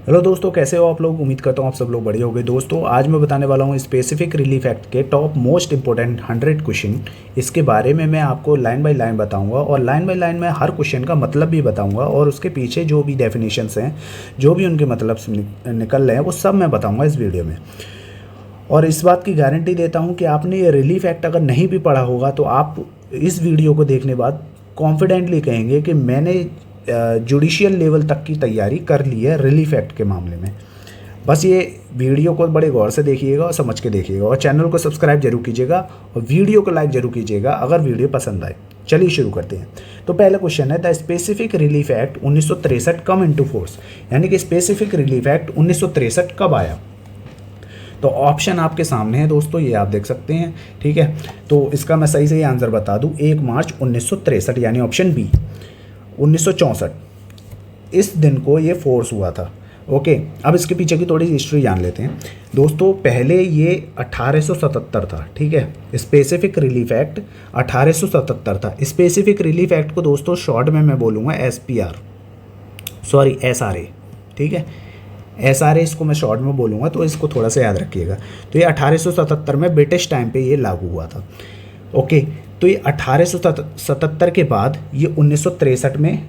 Hello दोस्तों, कैसे हो आप लोग। उम्मीद करता हूँ आप सब लोग बढ़िया होंगे। दोस्तों आज मैं बताने वाला हूँ स्पेसिफिक रिलीफ एक्ट के टॉप मोस्ट इंपॉर्टेंट 100 क्वेश्चन। इसके बारे में मैं आपको लाइन बाय लाइन बताऊंगा और लाइन बाय लाइन में हर क्वेश्चन का मतलब भी बताऊंगा और उसके पीछे जो भी डेफिनेशंस हैं, जो भी उनके मतलब से निकल रहे हैं, वो सब मैं बताऊँगा इस वीडियो में। और इस बात की गारंटी देता हूँ कि आपने ये रिलीफ एक्ट अगर नहीं भी पढ़ा होगा तो आप इस वीडियो को देखने बाद कॉन्फिडेंटली कहेंगे कि मैंने जुडिशियल लेवल तक की तैयारी कर ली है रिलीफ एक्ट के मामले में। बस ये वीडियो को बड़े गौर से देखिएगा और समझ के देखिएगा और चैनल को सब्सक्राइब जरूर कीजिएगा और वीडियो को लाइक जरूर कीजिएगा अगर वीडियो पसंद आए। चलिए शुरू करते हैं। तो पहला क्वेश्चन है, the specific relief act 1963 come into force, यानी कि स्पेसिफिक रिलीफ एक्ट 1963 कब आया। तो ऑप्शन आपके सामने है दोस्तों, ये आप देख सकते हैं। ठीक है, तो इसका मैं सही से आंसर बता दूं, 1 मार्च 1963, यानी ऑप्शन बी 1964 इस दिन को ये फोर्स हुआ था। ओके, अब इसके पीछे की थोड़ी हिस्ट्री जान लेते हैं दोस्तों। पहले ये 1877 था। ठीक है, स्पेसिफिक रिलीफ एक्ट 1877 था। स्पेसिफिक रिलीफ एक्ट को दोस्तों शॉर्ट में मैं बोलूँगा SPR, सॉरी SRA। ठीक है, SRA इसको मैं शॉर्ट में बोलूँगा, तो इसको थोड़ा सा याद रखिएगा। तो ये 1877 में ब्रिटिश टाइम पे ये लागू हुआ था। ओके, तो ये 1877 के बाद ये 1963 में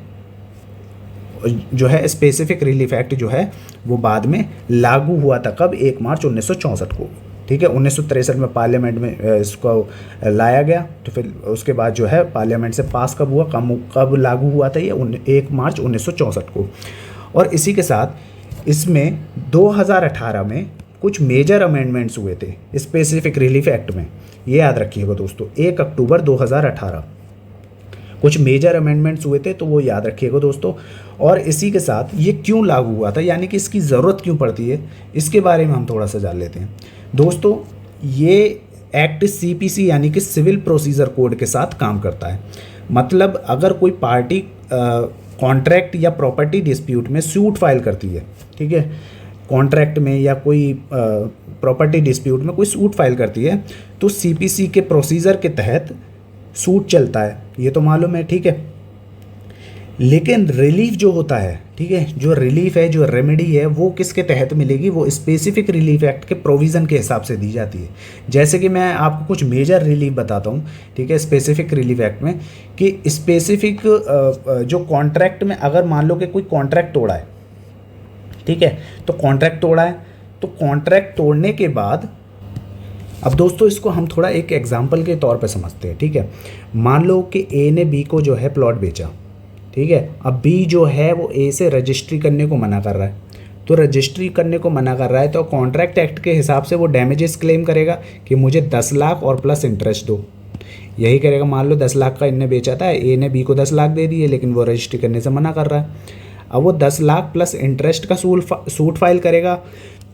जो है स्पेसिफिक रिलीफ एक्ट जो है वो बाद में लागू हुआ था। कब? 1 मार्च 1964 को। ठीक है, 1963 में पार्लियामेंट में इसको लाया गया। तो फिर उसके बाद जो है पार्लियामेंट से पास कब हुआ, कब लागू हुआ था, ये 1 मार्च 1964 को। और इसी के साथ इसमें 2018 में कुछ मेजर अमेंडमेंट्स हुए थे स्पेसिफिक रिलीफ एक्ट में। ये याद रखिएगा दोस्तों, 1 अक्टूबर 2018 कुछ मेजर अमेंडमेंट्स हुए थे, तो वो याद रखिएगा दोस्तों। और इसी के साथ ये क्यों लागू हुआ था, यानी कि इसकी ज़रूरत क्यों पड़ती है, इसके बारे में हम थोड़ा सा जान लेते हैं दोस्तों। ये एक्ट CPC यानी कि सिविल प्रोसीजर कोड के साथ काम करता है। मतलब अगर कोई पार्टी कॉन्ट्रैक्ट या प्रॉपर्टी डिस्प्यूट में सूट फाइल करती है, ठीक है, कॉन्ट्रैक्ट में या कोई प्रॉपर्टी डिस्प्यूट में कोई सूट फाइल करती है, तो CPC के प्रोसीजर के तहत सूट चलता है, ये तो मालूम है। ठीक है, लेकिन रिलीफ जो होता है, ठीक है, जो रिलीफ है, जो रेमेडी है, वो किसके तहत मिलेगी, वो स्पेसिफिक रिलीफ एक्ट के प्रोविज़न के हिसाब से दी जाती है। जैसे कि मैं आपको कुछ मेजर रिलीफ बताता हूँ, ठीक है, स्पेसिफिक रिलीफ एक्ट में, कि स्पेसिफिक जो कॉन्ट्रैक्ट में अगर मान लो कि कोई कॉन्ट्रैक्ट तोड़ा है, ठीक है, तो कॉन्ट्रैक्ट तोड़ा है, तो कॉन्ट्रैक्ट तोड़ने के बाद अब दोस्तों इसको हम थोड़ा एक एग्जांपल के तौर पे समझते हैं। ठीक है, मान लो कि A ने B को जो है प्लॉट बेचा, ठीक है, अब B जो है वो A से रजिस्ट्री करने को मना कर रहा है। तो रजिस्ट्री करने को मना कर रहा है तो कॉन्ट्रैक्ट एक्ट के हिसाब से वो डैमेजेस क्लेम करेगा कि मुझे 10 लाख और प्लस इंटरेस्ट दो, यही करेगा। मान लो 10 लाख का इनने बेचा था, A ने B को 10 लाख दे दिए, लेकिन वो रजिस्ट्री करने से मना कर रहा है। अब वो 10 लाख प्लस इंटरेस्ट का सूट फाइल करेगा,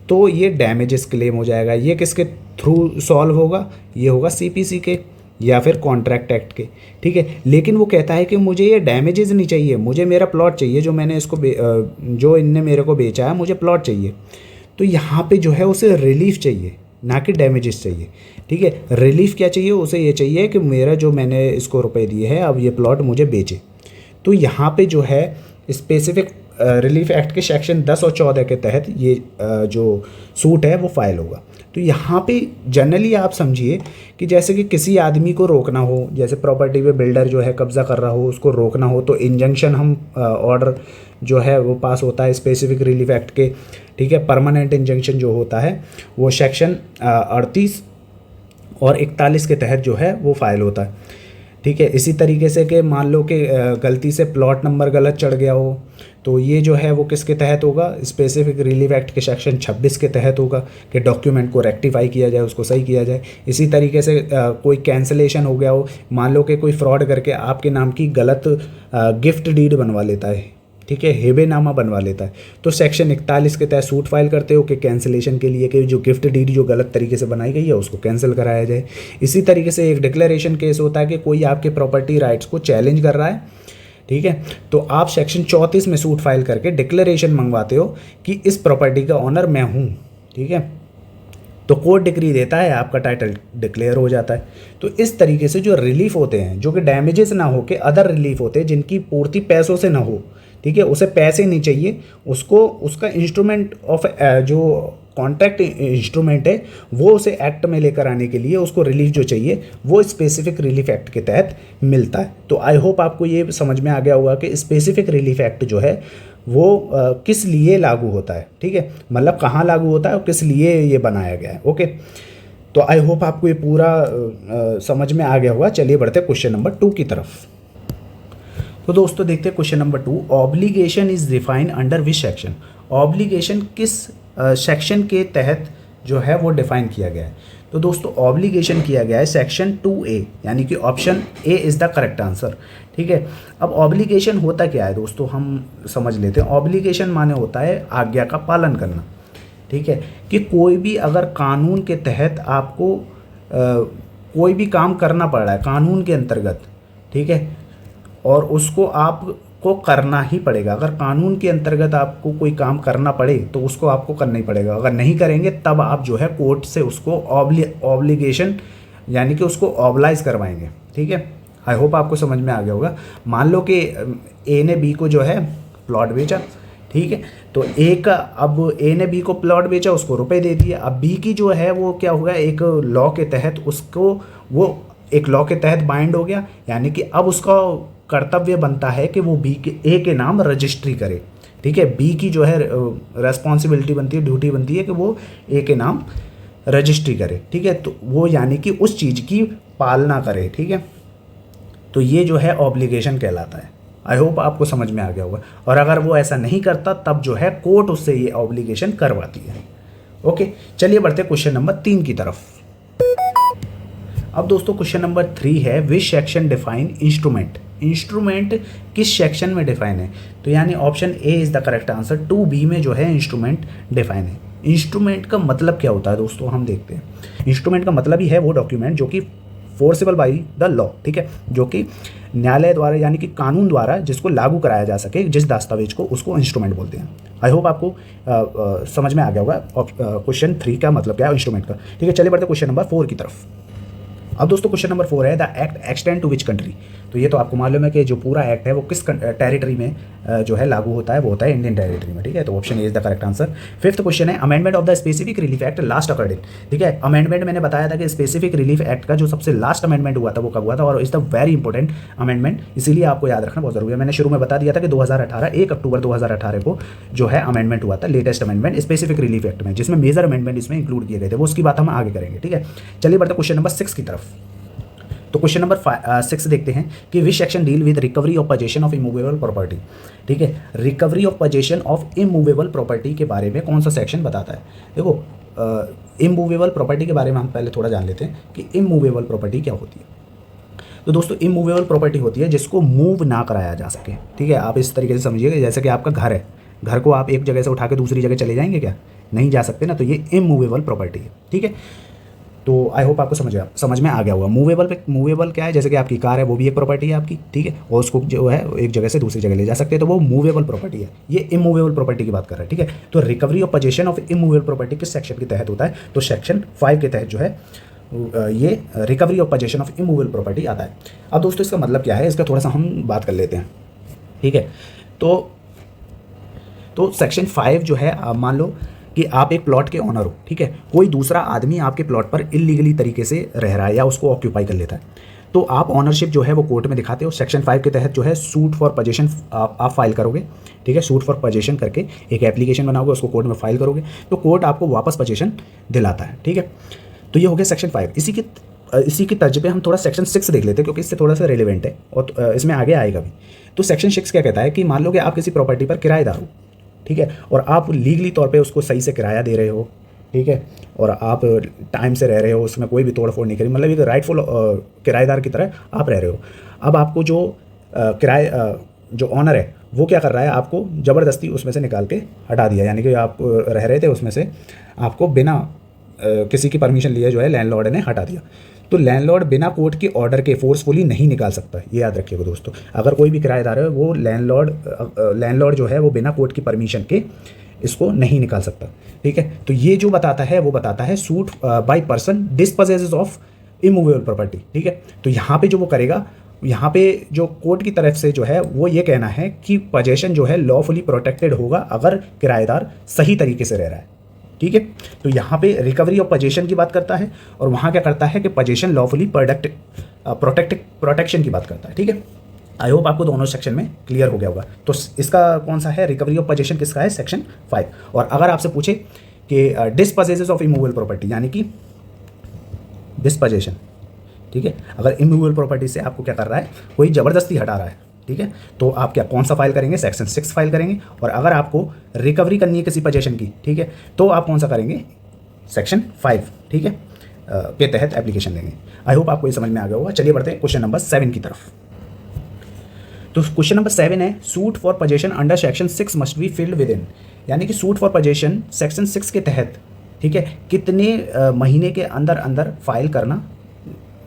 तो ये डैमेजेस क्लेम हो जाएगा। ये किसके थ्रू सॉल्व होगा, ये होगा CPC के या फिर कॉन्ट्रैक्ट एक्ट के। ठीक है, लेकिन वो कहता है कि मुझे ये डैमेजेस नहीं चाहिए, मुझे मेरा प्लॉट चाहिए, जो मैंने इसको जो इनने मेरे को बेचा है, मुझे प्लॉट चाहिए। तो यहाँ पे जो है उसे रिलीफ चाहिए, ना कि डैमेजेस चाहिए। ठीक है, रिलीफ क्या चाहिए उसे, ये चाहिए कि मेरा जो मैंने इसको रुपए दिए हैं, अब ये प्लॉट मुझे बेचे। तो यहाँ पे जो है स्पेसिफिक रिलीफ एक्ट के सेक्शन 10 और 14 के तहत ये जो सूट है वो फाइल होगा। तो यहाँ पे जनरली आप समझिए कि जैसे कि किसी आदमी को रोकना हो, जैसे प्रॉपर्टी पे बिल्डर जो है कब्जा कर रहा हो, उसको रोकना हो, तो इंजंक्शन हम ऑर्डर जो है वो पास होता है स्पेसिफिक रिलीफ एक्ट के। ठीक है, परमानेंट इंजंक्शन जो होता है वो सेक्शन 38 और 41 के तहत जो है वो फाइल होता है। ठीक है, इसी तरीके से कि मान लो कि गलती से प्लॉट नंबर गलत चढ़ गया हो, तो ये जो है वो किसके तहत होगा, स्पेसिफिक रिलीफ एक्ट के सेक्शन 26 के तहत होगा कि डॉक्यूमेंट को रेक्टिफाई किया जाए, उसको सही किया जाए। इसी तरीके से कोई कैंसिलेशन हो गया हो, मान लो कि कोई फ्रॉड करके आपके नाम की गलत गिफ्ट डीड बनवा लेता है, ठीक है, हेबेनामा बनवा लेता है, तो सेक्शन 41 के तहत सूट फाइल करते हो कि कैंसिलेशन के लिए कि जो गिफ्ट डीड जो गलत तरीके से बनाई गई है उसको कैंसिल कराया जाए। इसी तरीके से एक डिक्लेरेशन केस होता है कि कोई आपके प्रॉपर्टी राइट्स को चैलेंज कर रहा है, ठीक है, तो आप सेक्शन 34 में सूट फाइल करके डिक्लेरेशन मंगवाते हो कि इस प्रॉपर्टी का ऑनर मैं हूँ। ठीक है, तो कोर्ट डिक्री देता है, आपका टाइटल डिक्लेयर हो जाता है। तो इस तरीके से जो रिलीफ होते हैं, जो कि डैमेजेस ना हो के अदर रिलीफ होते हैं जिनकी पूर्ति पैसों से ना हो, ठीक है, उसे पैसे नहीं चाहिए, उसको उसका इंस्ट्रूमेंट ऑफ जो कॉन्ट्रैक्ट इंस्ट्रूमेंट है वो उसे एक्ट में लेकर आने के लिए उसको रिलीफ जो चाहिए वो स्पेसिफिक रिलीफ एक्ट के तहत मिलता है। तो आई होप आपको ये समझ में आ गया होगा कि स्पेसिफिक रिलीफ एक्ट जो है वो किस लिए लागू होता है, ठीक है, मतलब कहाँ लागू होता है और किस लिए ये बनाया गया है। ओके, तो आई होप आपको ये पूरा समझ में आ गया होगा। चलिए बढ़ते हैं क्वेश्चन नंबर 2 की तरफ। तो दोस्तों देखते हैं question number 2, obligation is defined under which section. Obligation किस सेक्शन के तहत जो है वो डिफाइन किया गया है। तो दोस्तों ऑब्लिगेशन किया गया है सेक्शन 2A, यानी कि option A is the correct answer, ठीक है। अब ऑब्लिगेशन होता क्या है दोस्तों, हम समझ लेते हैं। ऑब्लिगेशन माने होता है आज्ञा का पालन करना, ठीक है, कि कोई भी अगर कानून के तहत आपको कोई भी काम करना पड़ रहा है कानून के अंतर्गत, ठीक है, और उसको आपको करना ही पड़ेगा। अगर कानून के अंतर्गत आपको कोई काम करना पड़े तो उसको आपको करना ही पड़ेगा। अगर नहीं करेंगे तब आप जो है कोर्ट से उसको ऑब्लिगेशन यानी कि उसको ऑब्लाइज करवाएंगे, ठीक है। आई होप आपको समझ में आ गया होगा। मान लो कि ए ने बी को जो है प्लॉट बेचा, ठीक है, तो अब ए ने बी को प्लॉट बेचा, उसको रुपए दे दिए। अब बी की जो है वो क्या होगा, एक लॉ के तहत उसको वो एक लॉ के तहत बाइंड हो गया, यानी कि अब उसका कर्तव्य बनता है कि वो बी के ए के नाम रजिस्ट्री करे, ठीक है। बी की जो है रेस्पॉन्सिबिलिटी बनती है, ड्यूटी बनती है कि वो ए के नाम रजिस्ट्री करे, ठीक है। तो वो यानी कि उस चीज़ की पालना करे, ठीक है। तो ये जो है ऑब्लिगेशन कहलाता है। आई होप आपको समझ में आ गया होगा। और अगर वो ऐसा नहीं करता तब जो है कोर्ट उससे ये ऑब्लिगेशन करवाती है। ओके, चलिए बढ़ते क्वेश्चन नंबर 3 की तरफ। अब दोस्तों क्वेश्चन नंबर 3 है, which section define instrument. Instrument किस सेक्शन में डिफाइन है। तो यानी option A is the correct answer. 2B में जो है इंस्ट्रूमेंट डिफाइन है। इंस्ट्रूमेंट का मतलब क्या होता है दोस्तों, हम देखते हैं। इंस्ट्रूमेंट का मतलब ही है वो डॉक्यूमेंट जो कि फोर्सेबल बाई द लॉ, ठीक है, जो कि न्यायालय द्वारा यानी कि कानून द्वारा जिसको लागू कराया जा सके, जिस दस्तावेज को, उसको इंस्ट्रूमेंट बोलते हैं। आई होप आपको समझ में आ गया होगा क्वेश्चन 3 का मतलब क्या है इंस्ट्रूमेंट का, ठीक है। चलिए बढ़ते क्वेश्चन नंबर 4 की तरफ। अब दोस्तों क्वेश्चन नंबर 4 है, the act extend to which country. तो ये तो आपको मालूम है कि जो पूरा एक्ट है वो किस टेरिटरी में जो है लागू होता है, वो होता है इंडियन टेरिटरी में, ठीक है। तो option A is the correct answer. 5th question है, amendment of the specific relief act last occurred in. ठीक है, अमेंडमेंट मैंने बताया था कि स्पेसिफिक रिलीफ एक्ट का जो सबसे लास्ट अमेंडमेंट हुआ था वो कब हुआ था, और is the very important amendment, इसीलिए आपको याद रखना बहुत जरूरी है। मैंने शुरू में बता दिया था कि 2018 1 अक्टूबर 2018 को जो है अमेंडमेंट हुआ था, latest amendment specific relief act में, जिसमें मेजर अमेंडमेंट इसमें इंक्लूड किए गए थे, वो उसकी बात हम आगे करेंगे, ठीक है। चलिए बढ़ते क्वेश्चन नंबर 6 की तरफ। तो क्वेश्चन नंबर 6 देखते हैं कि which section deal with recovery of possession of immovable property. ठीक है, recovery of possession of immovable property के बारे में कौन सा सेक्शन बताता है। देखो, इमूवेबल प्रॉपर्टी के बारे में हम पहले थोड़ा जान लेते हैं कि इमूवेबल प्रॉपर्टी क्या होती है। तो दोस्तों इमूवेबल प्रॉपर्टी होती है जिसको मूव ना कराया जा सके। ठीक है, आप इस तरीके से समझिएगा, जैसे कि आपका घर है, घर को आप एक जगह से उठा के दूसरी जगह चले जाएंगे क्या, नहीं जा सकते ना, तो ये इमूवेबल प्रॉपर्टी है। ठीक है, तो आई होप आपको समझ में आ गया होगा। मूवेबल क्या है, जैसे कि आपकी कार है वो भी एक प्रॉपर्टी है आपकी, ठीक है, और उसको जो है एक जगह से दूसरी जगह ले जा सकते हैं, तो वो मूवेबल प्रॉपर्टी है। ये इमूवेबल प्रॉपर्टी की बात कर रहा है। ठीक है, तो recovery of possession of immovable property किस सेक्शन के तहत होता है, तो सेक्शन 5 के तहत जो है ये recovery of possession of immovable property आता है। अब दोस्तों इसका मतलब क्या है, इसका थोड़ा सा हम बात कर लेते हैं। ठीक है, तो सेक्शन 5 जो है, मान लो कि आप एक प्लॉट के ऑनर हो, ठीक है, कोई दूसरा आदमी आपके प्लॉट पर इलीगली तरीके से रह रहा है या उसको ऑक्यूपाई कर लेता है, तो आप ऑनरशिप जो है वो कोर्ट में दिखाते हो। सेक्शन 5 के तहत जो है सूट फॉर पोजेशन आप फाइल करोगे। ठीक है, सूट फॉर पोजेशन करके एक एप्लीकेशन बनाओगे, उसको कोर्ट में फाइल करोगे, तो कोर्ट आपको वापस पोजेशन दिलाता है। ठीक है, तो ये हो गया सेक्शन 5। इसी की तर्ज पे हम थोड़ा सेक्शन 6 देख लेते हैं, क्योंकि इससे थोड़ा सा रेलिवेंट है और इसमें आगे आएगा भी। तो सेक्शन 6 क्या कहता है कि मान लो कि आप किसी प्रॉपर्टी पर किराएदार हो, ठीक है, और आप लीगली तौर पे उसको सही से किराया दे रहे हो, ठीक है, और आप टाइम से रह रहे हो, उसमें कोई भी तोड़फोड़ नहीं करी, मतलब एक राइटफुल किराएदार की तरह आप रह रहे हो। अब आपको जो जो ऑनर है वो क्या कर रहा है, आपको ज़बरदस्ती उसमें से निकाल के हटा दिया, यानी कि आप रह रहे थे उसमें से, आपको बिना किसी की परमिशन लिए जो है लैंडलॉर्ड ने हटा दिया। तो लैंडलॉर्ड बिना कोर्ट के ऑर्डर के फोर्सफुली नहीं निकाल सकता, ये याद रखिएगा दोस्तों। अगर कोई भी किराएदार है, वो लैंडलॉर्ड जो है वो बिना कोर्ट की परमिशन के इसको नहीं निकाल सकता। ठीक है, तो ये जो बताता है वो बताता है suit by person disposes of immovable property. ठीक है, तो यहाँ पे जो वो करेगा यहाँ पे जो कोर्ट की तरफ से जो है वो ये कहना है कि पोजेशन जो है लॉफुली प्रोटेक्टेड होगा अगर किराएदार सही तरीके से रह रहा है। ठीक है, तो यहाँ पे रिकवरी ऑफ पोजेशन की बात करता है और वहाँ क्या करता है कि पोजेशन लॉफुली प्रोटेक्शन की बात करता है। ठीक है, आई होप आपको दोनों सेक्शन में क्लियर हो गया होगा। तो इसका कौन सा है, रिकवरी ऑफ पोजेशन किसका है, सेक्शन 5। और अगर आपसे पूछे कि डिस्पोजेसेस ऑफ इमूवेबल प्रॉपर्टी यानी कि डिस्पोजेशन, ठीक है, अगर इमूवेबल प्रॉपर्टी से आपको क्या कर रहा है, कोई ज़बरदस्ती हटा रहा है, ठीक है, तो आप क्या कौन सा फाइल करेंगे, सेक्शन 6 फाइल करेंगे। और अगर आपको रिकवरी करनी है किसी पोजेशन की, ठीक है, तो आप कौन सा करेंगे, सेक्शन 5, ठीक है, के तहत एप्लीकेशन लेंगे। आई होप आपको ये समझ में आ गया होगा। चलिए बढ़ते हैं क्वेश्चन नंबर 7 की तरफ। तो क्वेश्चन नंबर 7 है, suit for possession under section 6 must be filled with in, यानी कि सूट फॉर पोजेशन सेक्शन 6 के तहत, ठीक है, कितने महीने के अंदर अंदर फाइल करना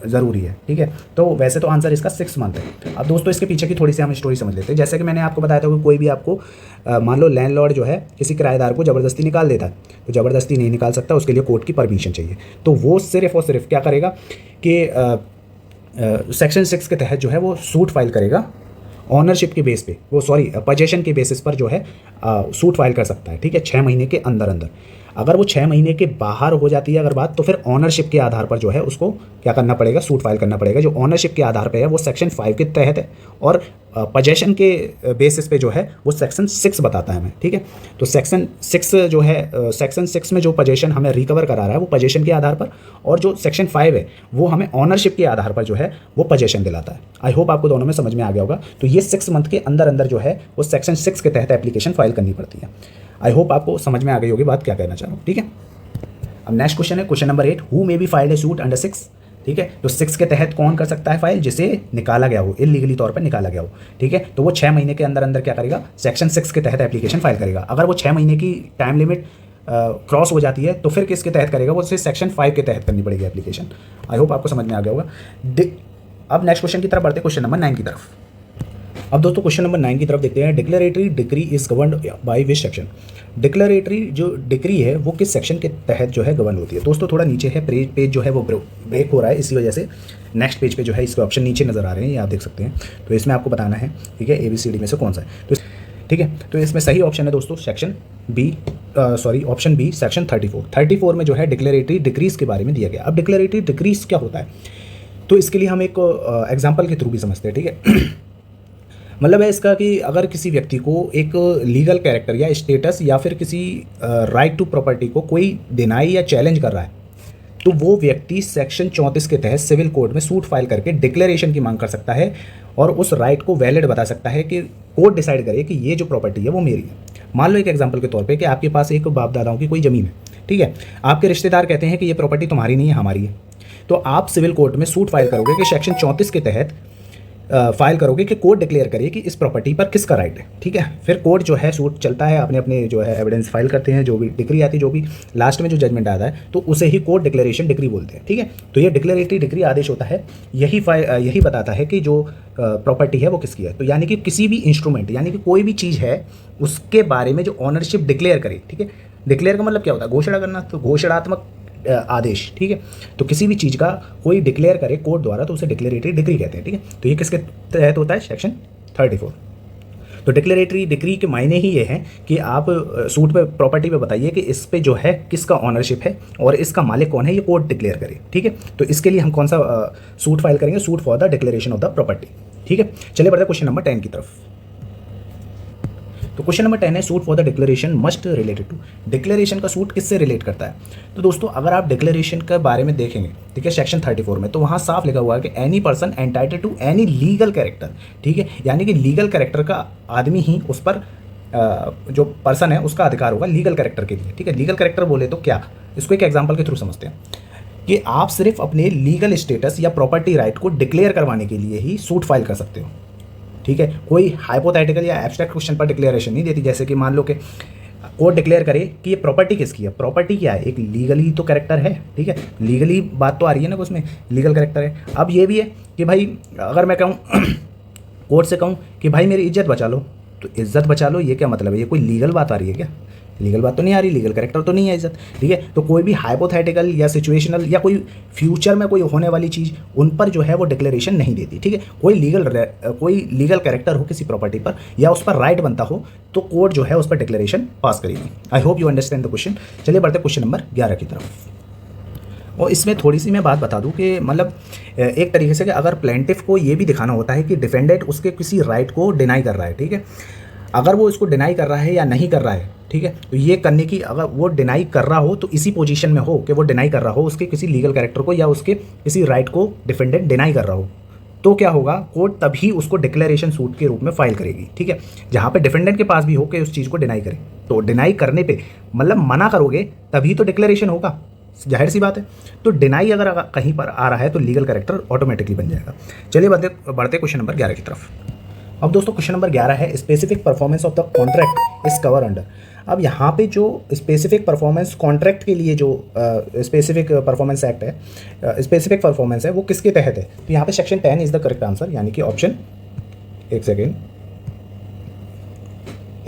ज़रूरी है। ठीक है, तो वैसे तो आंसर इसका 6 मंथ है। अब दोस्तों इसके पीछे की थोड़ी सी हम स्टोरी समझ लेते हैं। जैसे कि मैंने आपको बताया था कि कोई भी आपको मान लो लैंडलॉर्ड जो है किसी किराएदार को ज़बरदस्ती निकाल देता है, तो ज़बरदस्ती नहीं निकाल सकता, उसके लिए कोर्ट की परमिशन चाहिए। तो वो सिर्फ और सिर्फ क्या करेगा कि सेक्शन 6 के तहत जो है वो सूट फाइल करेगा ऑनरशिप के बेस पे, वो सॉरी पोजेशन के बेसिस पर जो है सूट फाइल कर सकता है। ठीक है, 6 महीने के अंदर अंदर। अगर वो 6 महीने के बाहर हो जाती है अगर बात, तो फिर ऑनरशिप के आधार पर जो है उसको क्या करना पड़ेगा, सूट फाइल करना पड़ेगा। जो ऑनरशिप के आधार पे है वो सेक्शन 5 के तहत है और पोजेशन के बेसिस पे जो है वो सेक्शन 6 बताता है हमें। ठीक है, तो सेक्शन 6 जो है, सेक्शन 6 में जो पोजेशन हमें रिकवर करा रहा है वो पोजेशन के आधार पर, और जो सेक्शन 5 है वो हमें ऑनरशिप के आधार पर जो है वो पोजेशन दिलाता है। आई होप आपको दोनों में समझ में आ गया होगा। तो ये 6 मंथ के अंदर अंदर जो है वो सेक्शन 6 के तहत एप्लीकेशन फाइल करनी पड़ती है। आई होप आपको समझ में आ गई होगी बात क्या कहना चाह रहा हूँ। ठीक है, अब नेक्स्ट क्वेश्चन है question number 8, who may be filed A suit under 6। ठीक है, तो 6 के तहत कौन कर सकता है फाइल, जिसे निकाला गया हो, इलीगली तौर पर निकाला गया हो। ठीक है, तो वो 6 महीने के अंदर अंदर क्या करेगा, सेक्शन 6 के तहत एप्लीकेशन फाइल करेगा। अगर वो 6 महीने की टाइम लिमिट क्रॉस हो जाती है तो फिर किसके तहत करेगा, वो उसे सेक्शन 5 के तहत करनी पड़ेगी एप्लीकेशन। आई होप आपको समझ में आ गया होगा। अब नेक्स्ट क्वेश्चन की तरफ बढ़ते हैं, क्वेश्चन नंबर 9 की तरफ। अब दोस्तों क्वेश्चन नंबर 9 की तरफ देखते हैं, declaratory decree is governed by which section. Declaratory जो डिक्री है वो किस सेक्शन के तहत जो है गवर्न होती है। दोस्तों थोड़ा नीचे है पेज जो है वो ब्रेक हो रहा है, इसी वजह से नेक्स्ट पेज पे जो है इसके ऑप्शन नीचे नज़र आ रहे हैं, ये आप देख सकते हैं। तो इसमें आपको बताना है, ठीक है, ABCD में से कौन सा है। तो ठीक है, तो इसमें सही ऑप्शन है दोस्तों section B, sorry option B, section 34 में जो है डिक्लेरेटरी डिक्रीज के बारे में दिया गया। अब डिक्लेरेटरी डिक्रीज क्या होता है, तो इसके लिए हम एक एग्जाम्पल के थ्रू भी समझते हैं। ठीक है, मतलब है इसका कि अगर किसी व्यक्ति को एक लीगल कैरेक्टर या स्टेटस या फिर किसी राइट टू प्रॉपर्टी को कोई डिनाई या चैलेंज कर रहा है, तो वो व्यक्ति सेक्शन 34 के तहत सिविल कोर्ट में सूट फाइल करके डिक्लेरेशन की मांग कर सकता है और उस राइट को वैलिड बता सकता है कि कोर्ट डिसाइड करे कि ये जो प्रॉपर्टी है वो मेरी है। मान लो एक एग्जाम्पल के तौर पे कि आपके पास एक बाप दादाओं की कोई ज़मीन है, ठीक है, आपके रिश्तेदार कहते हैं कि ये प्रॉपर्टी तुम्हारी नहीं है, हमारी है। तो आप सिविल कोर्ट में सूट फाइल करोगे कि सेक्शन 34 के तहत फाइल करोगे कि कोर्ट डिक्लेयर करे कि इस प्रॉपर्टी पर किसका राइट है। ठीक है, फिर कोर्ट जो है सूट चलता है, अपने अपने जो है एविडेंस फाइल करते हैं, जो भी डिक्री आती है, जो भी लास्ट में जो जजमेंट आता है, तो उसे ही कोर्ट डिक्लेरेशन डिक्री बोलते हैं। ठीक है, तो ये डिक्लेरेटरी डिक्री आदेश होता है, यही बताता है कि जो प्रॉपर्टी है वो किसकी है। तो यानी कि किसी भी इंस्ट्रूमेंट यानी कि कोई भी चीज़ है उसके बारे में जो ऑनरशिप डिक्लेयर करे। ठीक है, डिक्लेयर का मतलब क्या होता है, घोषणा करना, तो घोषणात्मक आदेश। ठीक है, तो किसी भी चीज़ का कोई डिक्लेयर करे कोर्ट द्वारा तो उसे डिक्लेरेटरी डिक्री कहते हैं। ठीक है, तो ये किसके तहत होता है, सेक्शन 34। तो डिक्लेरेटरी डिक्री के मायने ही ये हैं कि आप सूट पे प्रॉपर्टी पे बताइए कि इस पे जो है किसका ऑनरशिप है और इसका मालिक कौन है, ये कोर्ट डिक्लेयर करे। ठीक है, तो इसके लिए हम कौन सा सूट फाइल करेंगे, suit for the declaration of the property. ठीक है, चलिए बढ़ते हैं क्वेश्चन नंबर 10 की तरफ। तो क्वेश्चन नंबर 10 है, suit for the declaration must related to. Declaration का सूट किससे रिलेट करता है। तो दोस्तों अगर आप डिक्लेरेशन के बारे में देखेंगे, ठीक है, सेक्शन 34 में, तो वहाँ साफ लिखा हुआ है कि any person entitled to any legal character. ठीक है, यानी कि लीगल कैरेक्टर का आदमी ही उस पर जो पर्सन है उसका अधिकार होगा लीगल कैरेक्टर के लिए। ठीक है, लीगल कैरेक्टर बोले तो क्या, इसको एक एग्जाम्पल के थ्रू समझते हैं कि आप सिर्फ अपने लीगल स्टेटस या प्रॉपर्टी राइट को डिक्लेयर करवाने के लिए ही सूट फाइल कर सकते हो। ठीक है, कोई हाइपोथेटिकल या एब्स्ट्रैक्ट क्वेश्चन पर डिक्लेरेशन नहीं देती। जैसे कि मान लो कि कोर्ट डिक्लेयर करे कि ये प्रॉपर्टी किसकी है। प्रॉपर्टी क्या है, एक लीगली तो कैरेक्टर है। ठीक है, लीगली बात तो आ रही है ना, उसमें लीगल कैरेक्टर है। अब ये भी है कि भाई अगर मैं कहूँ कोर्ट से कहूँ कि भाई मेरी इज्जत बचा लो, तो इज्जत बचा लो ये क्या मतलब है, ये कोई लीगल बात आ रही है क्या, लीगल बात तो नहीं आ रही, लीगल कैरेक्टर तो नहीं है इज्जत, ठीक है। तो कोई भी हाइपोथेटिकल या सिचुएशनल या कोई फ्यूचर में कोई होने वाली चीज़, उन पर जो है वो डिक्लेरेशन नहीं देती, ठीक है। कोई लीगल कैरेक्टर हो किसी प्रॉपर्टी पर या उस पर राइट बनता हो तो कोर्ट जो है उस पर डिक्लेरेशन पास करेगी। आई hope you understand the question. चलिए बढ़ते क्वेश्चन नंबर 11 की तरफ। और इसमें थोड़ी सी मैं बात बता दूं कि मतलब एक तरीके से कि अगर प्लेंटिफ को ये भी दिखाना होता है कि डिफेंडेंट उसके किसी राइट को डिनाई कर रहा है, ठीक है। अगर वो इसको डिनाई कर रहा है या नहीं कर रहा है, ठीक है, तो ये करने की, अगर वो डिनाई कर रहा हो तो इसी पोजीशन में हो कि वो डिनाई कर रहा हो उसके किसी लीगल कैरेक्टर को या उसके किसी राइट को डिफेंडेंट डिनाई कर रहा हो, तो क्या होगा, कोर्ट तभी उसको डिक्लेरेशन सूट के रूप में फाइल करेगी, ठीक है। जहाँ पे डिफेंडेंट के पास भी हो कि उस चीज़ को डिनाई करे, तो डिनाई करने पे मतलब मना करोगे तभी तो डिक्लेरेशन होगा, जाहिर सी बात है। तो डिनाई अगर कहीं पर आ रहा है तो लीगल कैरेक्टर ऑटोमेटिकली बन जाएगा। चलिए बढ़ते क्वेश्चन नंबर 11 की तरफ। अब दोस्तों क्वेश्चन नंबर 11 है specific performance of the contract is cover under. अब यहाँ पे जो स्पेसिफिक परफॉर्मेंस कॉन्ट्रैक्ट के लिए जो स्पेसिफिक परफॉर्मेंस एक्ट है, स्पेसिफिक परफॉर्मेंस है, वो किसके तहत है? तो यहाँ पे section 10 is the correct answer, यानी कि option A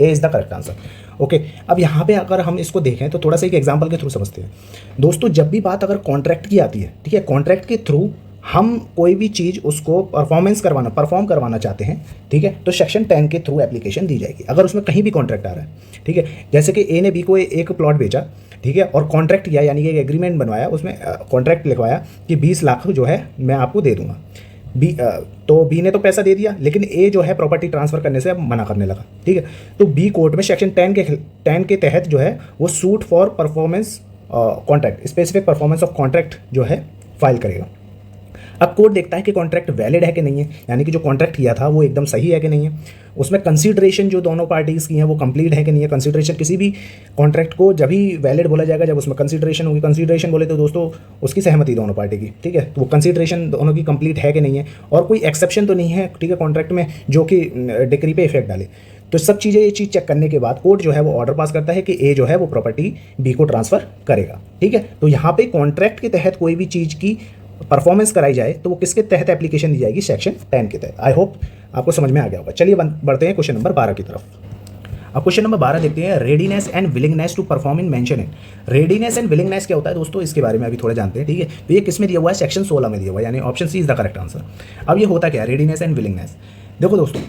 is the correct answer. Okay, अब यहाँ पे अगर हम इसको देखें तो थोड़ा सा एक एग्जांपल के थ्रू समझते हैं। दोस्तों जब भी बात अगर कॉन्ट्रैक्ट की आती है, ठीक है, कॉन्ट्रैक्ट के थ्रू हम कोई भी चीज़ उसको परफॉर्म करवाना चाहते हैं, ठीक है, तो सेक्शन 10 के थ्रू एप्लीकेशन दी जाएगी। अगर उसमें कहीं भी कॉन्ट्रैक्ट आ रहा है, ठीक है, जैसे कि ए ने बी को एक प्लॉट बेचा, ठीक है, और कॉन्ट्रैक्ट किया, यानी कि एक एग्रीमेंट बनवाया, उसमें कॉन्ट्रैक्ट लिखवाया कि 20 लाख जो है मैं आपको दे दूंगा। तो बी ने तो पैसा दे दिया, लेकिन ए जो है प्रॉपर्टी ट्रांसफर करने से अब मना करने लगा, ठीक है। तो बी कोर्ट में सेक्शन 10 के तहत जो है वो suit for performance contract, specific performance of contract जो है फाइल करेगा। अब कोर्ट देखता है कि कॉन्ट्रैक्ट वैलिड है कि नहीं है, यानी कि जो कॉन्ट्रैक्ट किया था वो एकदम सही है कि नहीं है, उसमें कंसीडरेशन जो दोनों पार्टीज़ की हैं वो कंप्लीट है कि नहीं है। कंसीडरेशन किसी भी कॉन्ट्रैक्ट को जब ही वैलिड बोला जाएगा जब उसमें कंसीडरेशन होगी। कंसीडरेशन बोले तो दोस्तों उसकी सहमति दोनों पार्टी की, ठीक है, तो वो कंसीडरेशन दोनों की कंप्लीट है कि नहीं है, और कोई एक्सेप्शन तो नहीं है, ठीक है, कॉन्ट्रैक्ट में जो कि डिक्री पे इफेक्ट डाले। तो सब चीज़ें ये चीज़ चेक करने के बाद कोर्ट जो है वो ऑर्डर पास करता है कि ए जो है वो प्रॉपर्टी बी को ट्रांसफ़र करेगा, ठीक है। तो यहाँ पे कॉन्ट्रैक्ट के तहत कोई भी चीज़ की परफॉर्मेंस कराई जाए तो वो किसके तहत एप्लीकेशन दी जाएगी? सेक्शन 10 के तहत। आई होप आपको समझ में आ गया होगा। चलिए बढ़ते हैं क्वेश्चन नंबर 12 की तरफ। अब क्वेश्चन नंबर 12 देखते हैं, readiness and willingness to perform in mention in. Readiness and willingness क्या होता है दोस्तों, इसके बारे में अभी थोड़ा जानते हैं, ठीक है। तो ये किस में दिया हुआ है? सेक्शन 16 में दिया हुआ है, यानी option C is the correct answer. अब ये होता क्या है रेडीनेस एंड विलिंगनेस? देखो दोस्तों,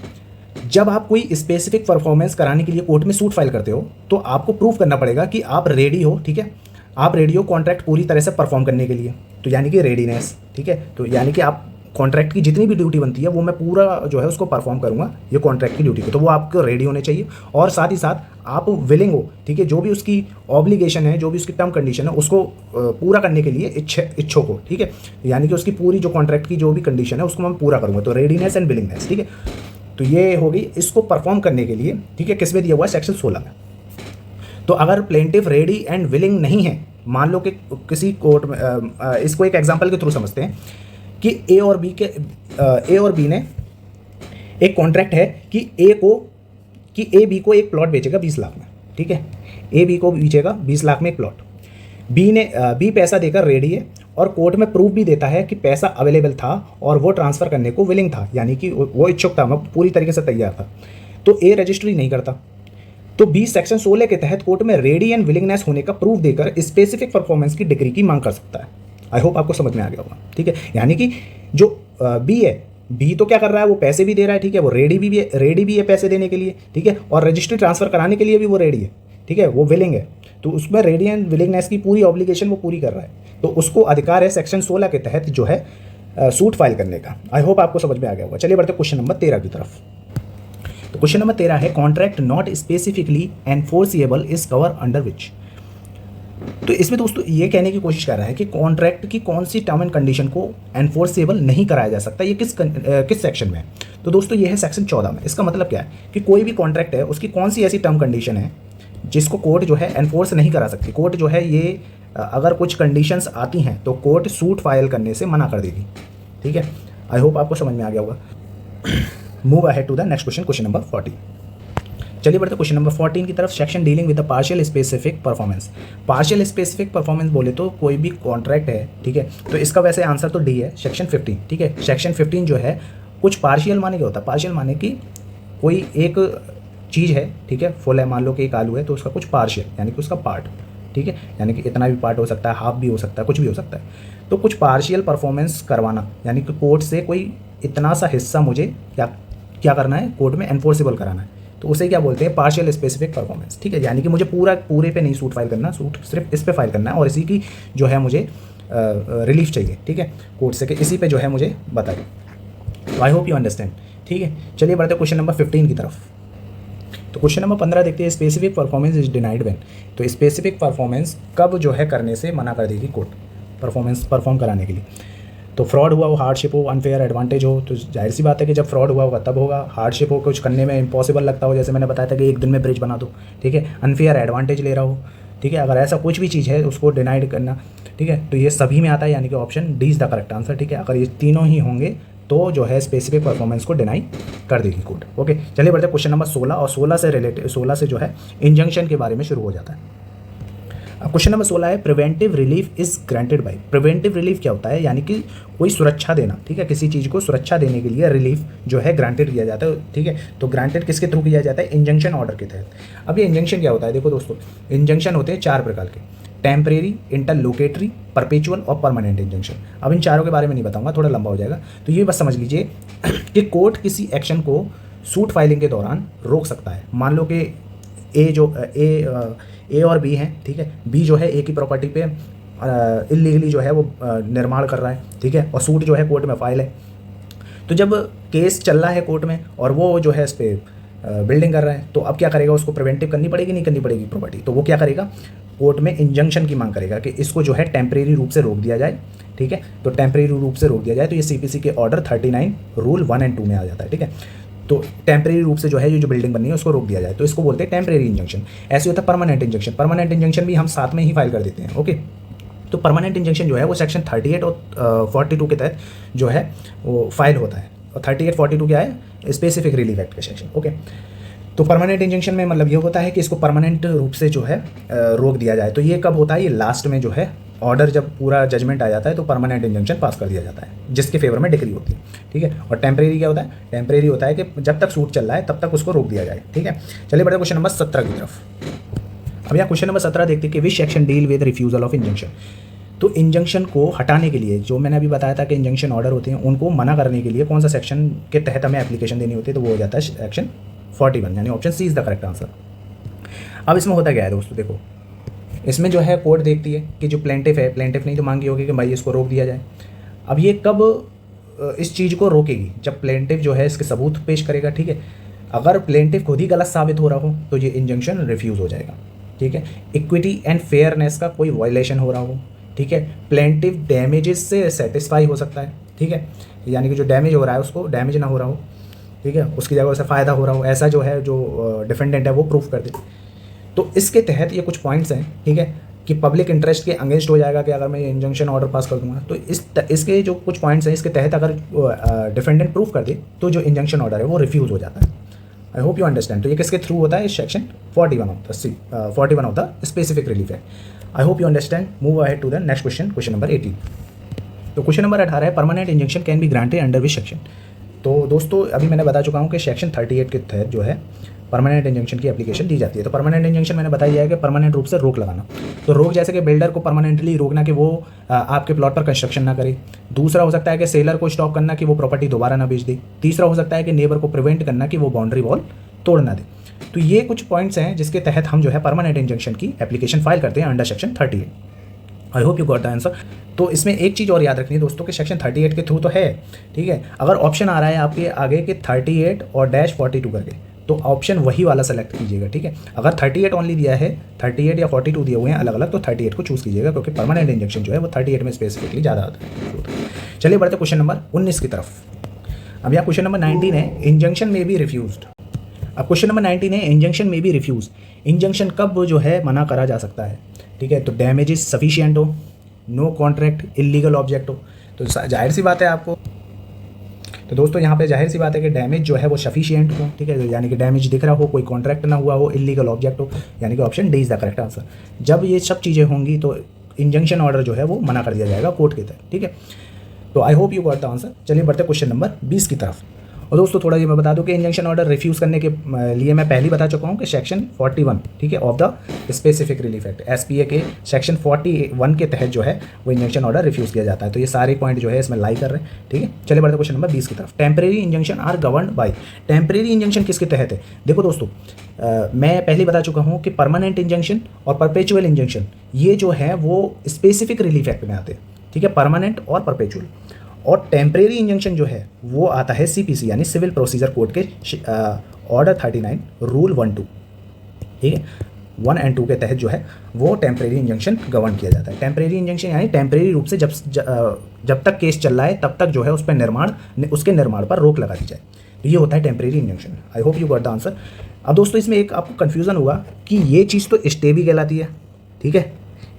जब आप कोई स्पेसिफिक परफॉर्मेंस कराने के लिए कोर्ट में सूट फाइल करते हो तो आपको प्रूव करना पड़ेगा कि आप रेडी हो, ठीक है, आप रेडी हो कॉन्ट्रैक्ट पूरी तरह से परफॉर्म करने के लिए, तो यानी कि रेडीनेस, ठीक है। तो यानी कि आप कॉन्ट्रैक्ट की जितनी भी ड्यूटी बनती है वो मैं पूरा जो है उसको परफॉर्म करूंगा, ये कॉन्ट्रैक्ट की ड्यूटी को, तो वो आपको रेडी होने चाहिए, और साथ ही साथ आप विलिंग हो, ठीक है, जो भी उसकी ऑब्लिगेशन है, जो भी उसकी टर्म कंडीशन है उसको पूरा करने के लिए इच्छुक हो, ठीक है, यानी कि उसकी पूरी जो कॉन्ट्रैक्ट की जो भी कंडीशन है उसको मैं पूरा करूँगा, तो रेडीनेस एंड विलिंगनेस, ठीक है। तो ये होगी इसको परफॉर्म करने के लिए, ठीक है, किस में दिया हुआ है? सेक्शन 16 में। तो अगर प्लेंटिफ रेडी एंड विलिंग नहीं है, मान लो कि किसी कोर्ट में इसको एक एग्जांपल के थ्रू समझते हैं कि ए और बी ने एक कॉन्ट्रैक्ट है कि ए बी को एक प्लॉट बेचेगा 20 लाख में, ठीक है, ए बी को बेचेगा 20 लाख में एक प्लॉट। बी पैसा देकर रेडी है और कोर्ट में प्रूफ भी देता है कि पैसा अवेलेबल था और वो ट्रांसफ़र करने को विलिंग था, यानी कि वो इच्छुक था, मैं पूरी तरीके से तैयार था। तो ए रजिस्ट्री नहीं करता, तो बी सेक्शन 16 के तहत कोर्ट में रेडी एंड विलिंगनेस होने का प्रूफ देकर स्पेसिफिक परफॉर्मेंस की डिग्री की मांग कर सकता है। आई होप आपको समझ में आ गया होगा, ठीक है। यानी कि जो बी है, बी तो क्या कर रहा है, वो पैसे भी दे रहा है, ठीक है, वो रेडी भी है पैसे देने के लिए, ठीक है, और रजिस्ट्री ट्रांसफ़र कराने के लिए भी वो रेडी है, ठीक है, वो विलिंग है, तो उसमें रेडी एंड विलिंगनेस की पूरी ऑब्लिगेशन वो पूरी कर रहा है, तो उसको अधिकार है सेक्शन 16 के तहत जो है सूट फाइल करने का। आई होप आपको समझ में आ गया होगा। चलिए बढ़ते क्वेश्चन नंबर 13 की तरफ। तो क्वेश्चन नंबर 13 है, contract not specifically enforceable is cover under which. तो इसमें दोस्तों ये कहने की कोशिश कर रहा है कि कॉन्ट्रैक्ट की कौन सी टर्म एंड कंडीशन को एनफोर्सेबल नहीं कराया जा सकता, ये किस सेक्शन में है? तो दोस्तों ये है सेक्शन 14 में। इसका मतलब क्या है कि कोई भी कॉन्ट्रैक्ट है उसकी कौन सी ऐसी टर्म कंडीशन है जिसको कोर्ट जो है एनफोर्स नहीं करा सकती। कोर्ट जो है ये अगर कुछ कंडीशंस आती हैं तो कोर्ट सूट फाइल करने से मना कर देगी, ठीक है। आई होप आपको समझ में आ गया होगा। Move ahead to the next question, question number 14। चलिए बढ़ते क्वेश्चन नंबर 14 की तरफ। Section dealing with the partial specific performance. Partial specific performance बोले तो कोई भी कॉन्ट्रैक्ट है, ठीक है, तो इसका वैसे आंसर तो डी है, सेक्शन 15, ठीक है। सेक्शन 15 जो है कुछ पार्शियल माने क्या होता है? पार्शियल माने कि कोई एक चीज़ है, ठीक है, फुल है, मान लो कि एक आलू है तो उसका कुछ पार्शियल यानी कि उसका पार्ट, ठीक है, यानी कि इतना भी पार्ट हो सकता है, हाफ भी हो सकता है, कुछ भी हो सकता है। तो कुछ पार्शियल परफॉर्मेंस करवाना यानी कि कोर्ट से कोई इतना सा हिस्सा मुझे क्या क्या करना है, कोर्ट में एनफोर्सेबल कराना है, तो उसे क्या बोलते हैं, पार्शियल स्पेसिफिक परफॉर्मेंस, ठीक है। यानी कि मुझे पूरे पे नहीं सूट फाइल करना, सूट सिर्फ इस पे फाइल करना है और इसी की जो है मुझे रिलीफ चाहिए, ठीक है, कोर्ट से कि इसी पे जो है मुझे बताइए। तो आई होप यू अंडरस्टैंड, ठीक है। चलिए बढ़ते हैं क्वेश्चन नंबर 15 की तरफ। तो क्वेश्चन नंबर 15 देखते हैं, specific performance is denied when. तो स्पेसिफिक परफॉर्मेंस कब जो है करने से मना कर देगी कोर्ट, परफॉर्म कराने के लिए। तो फ्रॉड हुआ हो, हार्डशिप हो, अनफेयर एडवांटेज हो, तो जाहिर सी बात है कि जब फ्रॉड हुआ होगा तब होगा। हार्डशिप हो, कुछ करने में इम्पॉसिबल लगता हो, जैसे मैंने बताया था कि एक दिन में ब्रिज बना दो, ठीक है। अनफेयर एडवांटेज ले रहा हो, ठीक है, अगर ऐसा कुछ भी चीज़ है उसको डिनाइड करना, ठीक है, तो ये सभी में आता है, यानी कि option D is the correct answer, ठीक है। अगर ये तीनों ही होंगे तो जो है स्पेसिफिक परफॉर्मेंस को डिनाई कर देगी कोर्ट। ओके, चलिए बढ़ते क्वेश्चन नंबर 16 और 16 से जो है इंजंक्शन के बारे में शुरू हो जाता है। अब क्वेश्चन नंबर 16 है, preventive relief is granted by. Preventive relief क्या होता है, यानी कि कोई सुरक्षा देना, ठीक है, किसी चीज़ को सुरक्षा देने के लिए रिलीफ जो है ग्रांटेड किया जाता है, ठीक है। तो ग्रांटेड किसके थ्रू किया जाता है, इंजंक्शन ऑर्डर के तहत। अब ये इंजंक्शन क्या होता है, देखो दोस्तों, इंजंक्शन होते हैं 4 प्रकार के, टेम्परेरी, इंटरलोकेटरी, परपेचुअल और परमानेंट इंजंक्शन। अब इन चारों के बारे में नहीं बताऊंगा, थोड़ा लंबा हो जाएगा, तो ये बस समझ लीजिए कि कोर्ट किसी एक्शन को सूट फाइलिंग के दौरान रोक सकता है। मान लो कि ए और बी हैं, ठीक है, बी जो है ए की प्रॉपर्टी पे इलीगली जो है वो निर्माण कर रहा है, ठीक है, और सूट जो है कोर्ट में फाइल है। तो जब केस चल रहा है कोर्ट में और वो जो है इस पर बिल्डिंग कर रहा है, तो अब क्या करेगा, उसको प्रिवेंटिव करनी पड़ेगी, नहीं करनी पड़ेगी प्रॉपर्टी, तो वो क्या करेगा, कोर्ट में इंजंक्शन की मांग करेगा कि इसको जो है टेम्परेरी रूप से रोक दिया जाए, ठीक है। तो टेम्परेरी रूप से रोक दिया जाए, तो ये सीपीसी के ऑर्डर 39 रूल 1 और 2 में आ जाता है, ठीक है। तो टेम्परेरी रूप से जो है ये जो बिल्डिंग बननी है उसको रोक दिया जाए, तो इसको बोलते हैं टेम्परेरी इंजंक्शन। ऐसे होता है परमानेंट इंजंक्शन। परमानेंट इंजंक्शन भी हम साथ में ही फाइल कर देते हैं, ओके। तो परमानेंट इंजंक्शन जो है वो सेक्शन 38 और 42 के तहत जो है वो फाइल होता है, और 38 42 क्या है, स्पेसिफिक रिलीफ एक्ट के सेक्शन, ओके। तो परमानेंट इंजंक्शन में मतलब ये होता है कि इसको परमानेंट रूप से जो है रोक दिया जाए। तो ये कब होता है, ये लास्ट में जो है ऑर्डर जब पूरा जजमेंट आ जाता है तो परमानेंट इंजंक्शन पास कर दिया जाता है, जिसके फेवर में डिक्री होती है, ठीक है। और टेम्परेरी क्या होता है, टेम्परेरी होता है कि जब तक सूट चल रहा है तब तक उसको रोक दिया जाए, ठीक है। चलिए बढ़ते क्वेश्चन नंबर 17 की तरफ। अब यहाँ क्वेश्चन नंबर 17 देखते हैं कि which section deal with refusal of injunction. तो इंजंक्शन को हटाने के लिए, जो मैंने अभी बताया था कि इंजंक्शन ऑर्डर होते हैं उनको मना करने के लिए कौन सा सेक्शन के तहत हमें एप्लीकेशन देनी होती है, तो वो हो जाता है सेक्शन 41, यानी option C is the correct answer. अब इसमें होता क्या है दोस्तों, देखो इसमें जो है कोर्ट देखती है कि जो प्लेंटिफ है, प्लेंटिफ नहीं तो मांगी होगी कि भाई इसको रोक दिया जाए। अब ये कब इस चीज़ को रोकेगी, जब प्लेंटिफ जो है इसके सबूत पेश करेगा, ठीक है। अगर प्लेंटिफ खुद ही गलत साबित हो रहा हो तो ये इंजंक्शन रिफ्यूज़ हो जाएगा, ठीक है। इक्विटी एंड फेयरनेस का कोई वायलेशन हो रहा हो, ठीक है। प्लेंटिफ डैमेजेस से सेटिस्फाई हो सकता है, ठीक है, यानी कि जो डैमेज हो रहा है उसको डैमेज ना हो रहा हो, ठीक है, उसकी जगह उसे फ़ायदा हो रहा हो, ऐसा जो है जो डिफेंडेंट है वो प्रूफ कर दे। तो इसके तहत ये कुछ पॉइंट्स हैं, ठीक है, कि पब्लिक इंटरेस्ट के अगेंस्ट हो जाएगा कि अगर मैं ये इंजंक्शन ऑर्डर पास कर दूंगा, तो इसके जो कुछ पॉइंट्स हैं इसके तहत अगर डिफेंडेंट प्रूफ कर दे तो जो इंजंक्शन ऑर्डर है वो रिफ्यूज़ हो जाता है। I hope you understand. तो ये किसके थ्रू होता है, section 41 of the specific relief है। I hope you understand. Move ahead to the next question, question number 18। तो क्वेश्चन नंबर 18 है, permanent injunction can be granted under which section. तो दोस्तों अभी मैंने बता चुका हूँ कि सेक्शन 38 के तहत जो है परमानेंट इंजंक्शन की एप्लीकेशन दी जाती है। तो परमानेंट इंजंक्शन मैंने बताया है कि परमानेंट रूप से रोक लगाना। तो रोक जैसे कि बिल्डर को परमानेंटली रोकना कि वो आपके प्लॉट पर कंस्ट्रक्शन ना करे। दूसरा हो सकता है कि सेलर को स्टॉप करना कि वो प्रॉपर्टी दोबारा ना बेच दे। तीसरा हो सकता है कि नेबर को प्रिवेंट करना कि वो बाउंड्री वॉल तोड़ ना दे। तो ये कुछ पॉइंट्स हैं जिसके तहत हम जो है परमानेंट इंजंक्शन की एप्लीकेशन फाइल करते हैं under section 38। I hope you got the answer. तो इसमें एक चीज़ और याद रखनी है दोस्तों कि सेक्शन 38 के थ्रू तो है, ठीक है। अगर ऑप्शन आ रहा है आपके आगे के 38 और -42 करके, तो ऑप्शन वही वाला सेलेक्ट कीजिएगा, ठीक है। अगर 38 ओनली दिया है, 38 या 42 दिए हुए हैं अलग अलग, तो 38 को चूज़ कीजिएगा, क्योंकि परमानेंट इंजंक्शन जो है वो 38 में स्पेसिफिकली ज़्यादा आता है। चलिए बढ़ते क्वेश्चन नंबर 19 की तरफ। अब यहाँ क्वेश्चन नंबर 19 है, इंजंक्शन में बी रिफ्यूज्ड। अब क्वेश्चन नंबर 19 है, इंजंक्शन में बी रिफ्यूज। इंजंक्शन कब जो है मना करा जा सकता है, ठीक है। तो डैमेजेस सफिशिएंट हो, नो कॉन्ट्रैक्ट, इलीगल ऑब्जेक्ट हो। तो जाहिर सी बात है आपको, तो दोस्तों यहाँ पे जाहिर सी बात है कि डैमेज जो है वो सफिशिएंट हो, ठीक है, यानी कि डैमेज दिख रहा हो, कोई कॉन्ट्रैक्ट ना हुआ हो, इलीगल ऑब्जेक्ट हो, यानी कि option D is the correct answer. जब ये सब चीज़ें होंगी तो इंजंक्शन ऑर्डर जो है वो मना कर दिया जाएगा कोर्ट के तहत, ठीक है। तो आई hope you got the answer. चलिए बढ़ते क्वेश्चन नंबर 20 की तरफ। और दोस्तों थोड़ा ये मैं बता दूं कि इंजंक्शन ऑर्डर रिफ्यूज़ करने के लिए मैं पहले ही बता चुका हूँ कि सेक्शन 41, ठीक है, of the specific relief act, SPA के सेक्शन 41 के तहत जो है वो इंजंक्शन ऑर्डर रिफ्यूज़ किया जाता है। तो ये सारे पॉइंट जो है इसमें लाई कर रहे हैं, ठीक है। चलिए बढ़ते क्वेश्चन नंबर 20 की तरफ। Temporary injunction are governed by, temporary injunction किसके तहत है? देखो दोस्तों, मैं पहले ही बता चुका हूँ कि परमानेंट इंजंक्शन और परपेचुअल इंजंक्शन ये जो है वो स्पेसिफिक रिलीफ एक्ट में आते हैं, ठीक है, परमानेंट और परपेचुअल। और टेम्परेरी इंजंक्शन जो है वो आता है सीपीसी यानी सिविल प्रोसीजर कोड के ऑर्डर 39 रूल 1-2, ठीक है, 1 और 2 के तहत जो है वो टेम्परेरी इंजंक्शन गवर्न किया जाता है। टेम्परेरी इंजंक्शन यानी टेम्परेरी रूप से जब तक केस चल रहा है तब तक जो है उस पर उसके निर्माण पर रोक लगा दी जाए, तो ये होता है temporary injunction. I hope you got the answer. अब दोस्तों इसमें एक आपको कन्फ्यूज़न होगा कि ये चीज़ तो स्टे भी कहलाती है, ठीक है,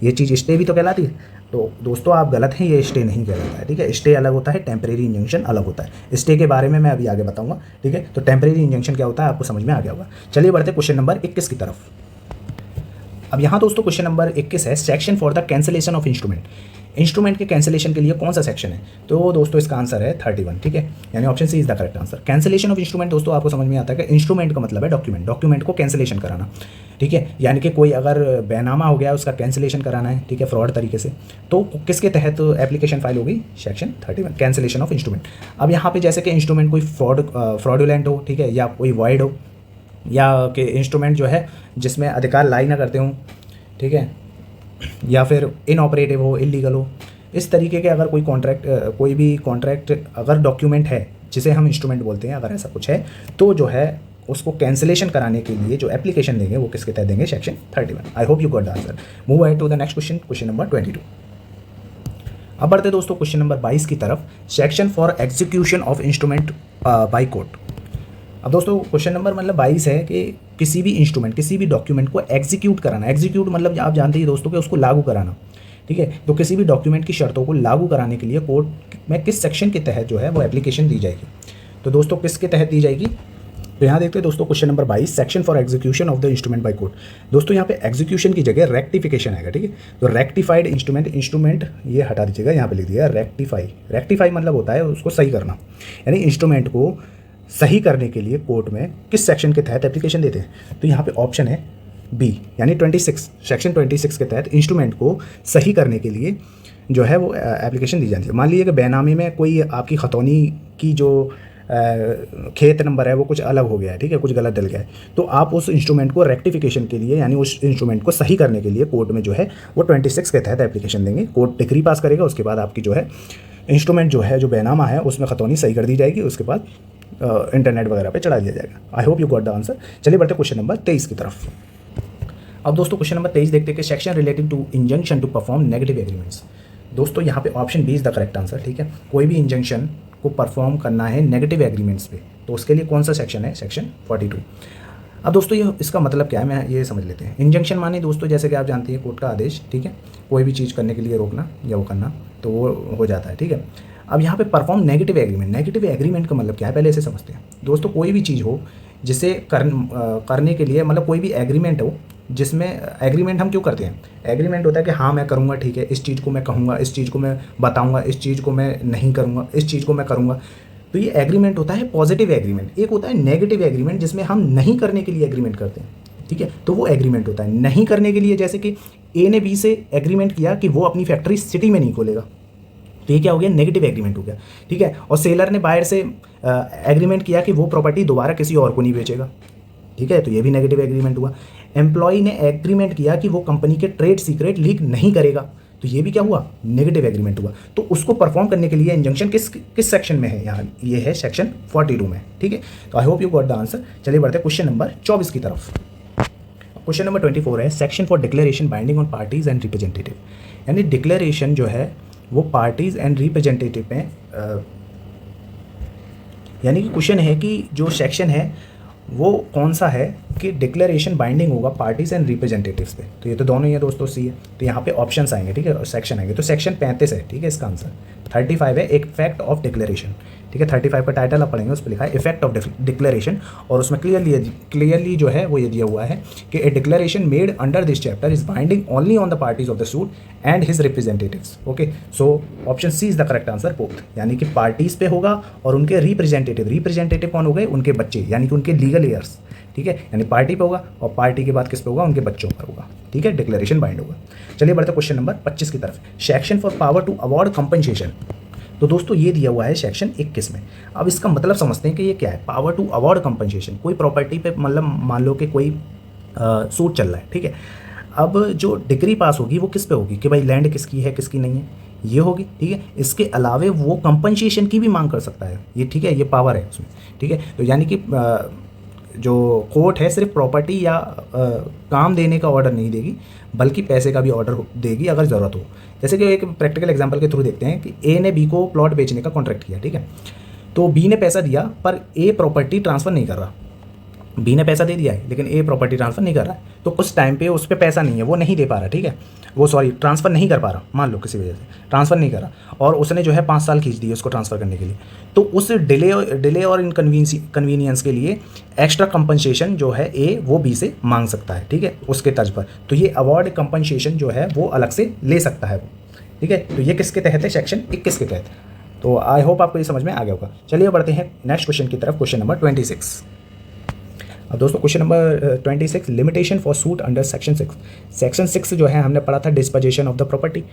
ये चीज़ स्टे भी तो कहलाती है। तो दोस्तों आप गलत हैं, ये स्टे नहीं कहलाता है, ठीक है। स्टे अलग होता है, टेम्परेरी इंजंक्शन अलग होता है। स्टे के बारे में मैं अभी आगे बताऊंगा, ठीक है। तो टेम्परेरी इंजंक्शन क्या होता है आपको समझ में आ गया होगा। चलिए बढ़ते क्वेश्चन नंबर 21 की तरफ। अब यहाँ दोस्तों क्वेश्चन नंबर 21 है section for the cancellation of instrument. Instrument के कैंसिलेशन के लिए कौन सा सेक्शन है? तो दोस्तों इसका आंसर है 31, ठीक है, यानी option C is the correct answer. Cancellation of instrument दोस्तों आपको समझ में आता है कि इंस्ट्रूमेंट का मतलब है डॉक्यूमेंट, डॉक्यूमेंट को कैंसिलेशन कराना, ठीक है, यानी कि कोई अगर बैनामा हो गया उसका कैंसिलेशन कराना है, ठीक है, फ्रॉड तरीके से, तो किसके तहत एप्लीकेशन फाइल होगी? Section 31, cancellation of instrument. अब यहाँ पे जैसे कि इंस्ट्रूमेंट कोई फ्रॉडुलेंट हो, ठीक है, या कोई वॉइड हो, या कि इंस्ट्रूमेंट जो है जिसमें अधिकार लाई ना करते हों, ठीक है, या फिर इनऑपरेटिव हो, इलीगल हो, इस तरीके के अगर कोई भी कॉन्ट्रैक्ट अगर डॉक्यूमेंट है जिसे हम इंस्ट्रूमेंट बोलते हैं, अगर ऐसा कुछ है तो जो है उसको कैंसिलेशन कराने के लिए जो एप्लीकेशन देंगे वो किसके तहत देंगे? Section 31। I hope you got the answer. Move ahead to the next question, question number 22। अब बढ़ते दोस्तों क्वेश्चन नंबर 22 की तरफ। Section for execution of instrument by court. अब दोस्तों क्वेश्चन नंबर मतलब 22 है कि किसी भी इंस्ट्रूमेंट, किसी भी डॉक्यूमेंट को एग्जीक्यूट कराना। एग्जीक्यूट मतलब आप जानते ही दोस्तों कि उसको लागू कराना, ठीक है। तो किसी भी डॉक्यूमेंट की शर्तों को लागू कराने के लिए कोर्ट में किस सेक्शन के तहत जो है वो एप्लीकेशन दी जाएगी? तो दोस्तों किसके तहत दी जाएगी? तो यहाँ देखते हैं दोस्तों question number 22, section for execution of the instrument by court. दोस्तों यहाँ पे एग्जीक्यूशन की जगह रेक्टिफिकेशन आएगा, ठीक है। तो रेक्टिफाइड इंस्ट्रूमेंट ये हटा दीजिएगा, यहाँ पे लिख दिया रेक्टिफाई। रेक्टिफाई मतलब होता है उसको सही करना, यानी इंस्ट्रूमेंट को सही करने के लिए कोर्ट में किस सेक्शन के तहत एप्लीकेशन देते हैं? तो यहाँ पे ऑप्शन है बी, यानी 26, सेक्शन 26 के तहत इंस्ट्रूमेंट को सही करने के लिए जो है वो एप्लीकेशन दी जाती है। मान लीजिए कि बेनामी में कोई आपकी खतौनी की जो खेत नंबर है वो कुछ अलग हो गया है, ठीक है, कुछ गलत डल गया है, तो आप उस इंस्ट्रूमेंट को रेक्टिफिकेशन के लिए यानी उस इंस्ट्रूमेंट को सही करने के लिए कोर्ट में जो है वो 26 के तहत एप्लीकेशन देंगे। कोर्ट डिक्री पास करेगा, उसके बाद आपकी जो है इंस्ट्रूमेंट जो है जो बेनामा है उसमें खतौनी सही कर दी जाएगी, उसके बाद इंटरनेट वगैरह पे चढ़ा दिया जाएगा। आई hope you got the answer. चलिए बढ़ते क्वेश्चन नंबर 23 की तरफ। अब दोस्तों क्वेश्चन नंबर 23 देखते हैं कि section relating to injunction to perform negative agreements. दोस्तों यहाँ पे option B is the correct answer, ठीक है। कोई भी इंजंक्शन को परफॉर्म करना है नेगेटिव एग्रीमेंट्स पे, तो उसके लिए कौन सा सेक्शन है? सेक्शन 42। अब दोस्तों ये इसका मतलब क्या है, मैं ये समझ लेते हैं। इंजंक्शन माने दोस्तों जैसे कि आप जानते हैं कोर्ट का आदेश, ठीक है, कोई भी चीज़ करने के लिए रोकना या वो करना, तो वो हो जाता है, ठीक है। अब यहाँ पे perform negative agreement, negative agreement का मतलब क्या है पहले इसे समझते हैं। दोस्तों कोई भी चीज़ हो जिसे करने के लिए, मतलब कोई भी एग्रीमेंट हो जिसमें, एग्रीमेंट हम क्यों करते हैं? एग्रीमेंट होता है कि हाँ मैं करूँगा, ठीक है, इस चीज़ को मैं कहूँगा, इस चीज़ को मैं बताऊँगा, इस चीज़ को मैं नहीं करूँगा, इस चीज़ को मैं करूँगा। तो ये एग्रीमेंट होता है पॉजिटिव एग्रीमेंट। एक होता है नेगेटिव एग्रीमेंट जिसमें हम नहीं करने के लिए एग्रीमेंट करते हैं, ठीक है, तो वो एग्रीमेंट होता है नहीं करने के लिए। जैसे कि ए ने बी से एग्रीमेंट किया कि वो अपनी फैक्ट्री सिटी में नहीं खोलेगा, तो ये क्या हो गया? नेगेटिव एग्रीमेंट हो गया, ठीक है। और सेलर ने बायर से एग्रीमेंट किया कि वो प्रॉपर्टी दोबारा किसी और को नहीं बेचेगा, ठीक है, तो ये भी नेगेटिव एग्रीमेंट हुआ। एम्प्लॉय ने एग्रीमेंट किया कि वो कंपनी के ट्रेड सीक्रेट लीक नहीं करेगा, तो ये भी क्या हुआ? नेगेटिव एग्रीमेंट हुआ। तो उसको परफॉर्म करने के लिए इंजंक्शन किस सेक्शन में है? यहाँ ये है सेक्शन 42 में, ठीक है। तो आई hope you got the answer. चलिए बढ़ते हैं क्वेश्चन नंबर 24 की तरफ। क्वेश्चन नंबर 24 है section for declaration binding on parties and representative, यानी डिक्लेरेशन जो है वो पार्टीज एंड रिप्रेजेंटेटिव में, यानी कि क्वेश्चन है कि जो सेक्शन है वो कौन सा है कि डिक्लेरेशन बाइंडिंग होगा पार्टीज एंड रिप्रेजेंटेटिव्स पे, तो ये तो दोनों ही है दोस्तों, सी है। तो यहाँ पे ऑप्शंस आएंगे, ठीक है, और सेक्शन आएंगे। तो सेक्शन 35 है, ठीक है, इसका आंसर 35 है, इफेक्ट ऑफ डिक्लेरेशन, ठीक है। 35 का टाइटल आप पढ़ेंगे, उस पर लिखा है इफेक्ट ऑफ डिक्लेरेशन, और उसमें क्लियरली जो है वो ये दिया हुआ है कि a declaration made under this chapter is binding only on the parties of the suit and his representatives. Okay, so option C is the correct answer, both, यानी कि पार्टीज पे होगा और उनके रिप्रेजेंटेटिव कौन हो गए, उनके बच्चे, यानी कि उनके लीगल एयर्स, ठीक है, यानी पार्टी पे होगा और पार्टी के बाद किस पे होगा, उनके बच्चों पर होगा, ठीक है, डिक्लेरेशन बाइंड होगा। चलिए बढ़ते क्वेश्चन नंबर 25 की तरफ। Section for power to award compensation, तो दोस्तों ये दिया हुआ है सेक्शन 21 में। अब इसका मतलब समझते हैं कि ये क्या है, पावर टू अवॉर्ड कंपनसेशन। कोई प्रॉपर्टी पे मतलब मान लो कि कोई सूट चल रहा है, ठीक है, अब जो डिग्री पास होगी वो किस पे होगी कि भाई लैंड किसकी है किसकी नहीं है, ये होगी, ठीक है। इसके अलावे वो कंपनसेशन की भी मांग कर सकता है, ये ठीक है, ये पावर है उसमें, ठीक है। तो यानी कि जो कोर्ट है सिर्फ प्रॉपर्टी या काम देने का ऑर्डर नहीं देगी, बल्कि पैसे का भी ऑर्डर देगी अगर ज़रूरत हो। जैसे कि एक प्रैक्टिकल एग्जांपल के थ्रू देखते हैं कि ए ने बी को प्लॉट बेचने का कॉन्ट्रैक्ट किया, ठीक है, तो बी ने पैसा दिया पर ए प्रॉपर्टी ट्रांसफ़र नहीं कर रहा। बी ने पैसा दे दिया है लेकिन ए प्रॉपर्टी ट्रांसफ़र नहीं कर रहा है, तो उस टाइम पे उस पर पैसा नहीं है, वो नहीं दे पा रहा, ठीक है, वो सॉरी ट्रांसफ़र नहीं कर पा रहा, मान लो किसी वजह से ट्रांसफ़र नहीं कर रहा, और उसने जो है 5 साल खींच दिए उसको ट्रांसफ़र करने के लिए, तो उस डिले और इनकन्वीनियंस के लिए एक्स्ट्रा कंपनसेशन जो है ए वो बी से मांग सकता है, ठीक है, उसके तर्ज पर। तो ये अवार्ड कंपनसेशन जो है वो अलग से ले सकता है वो, ठीक है। तो ये किसके तहत है, सेक्शन 21 के तहत। तो आई होप आपको ये समझ में आ गया होगा। चलिए बढ़ते हैं नेक्स्ट क्वेश्चन की तरफ, क्वेश्चन नंबर 26। अब दोस्तों question number 26, limitation for suit under section 6। Section 6 जो है हमने पढ़ा था डिस्पोजेशन ऑफ द प्रॉपर्टी,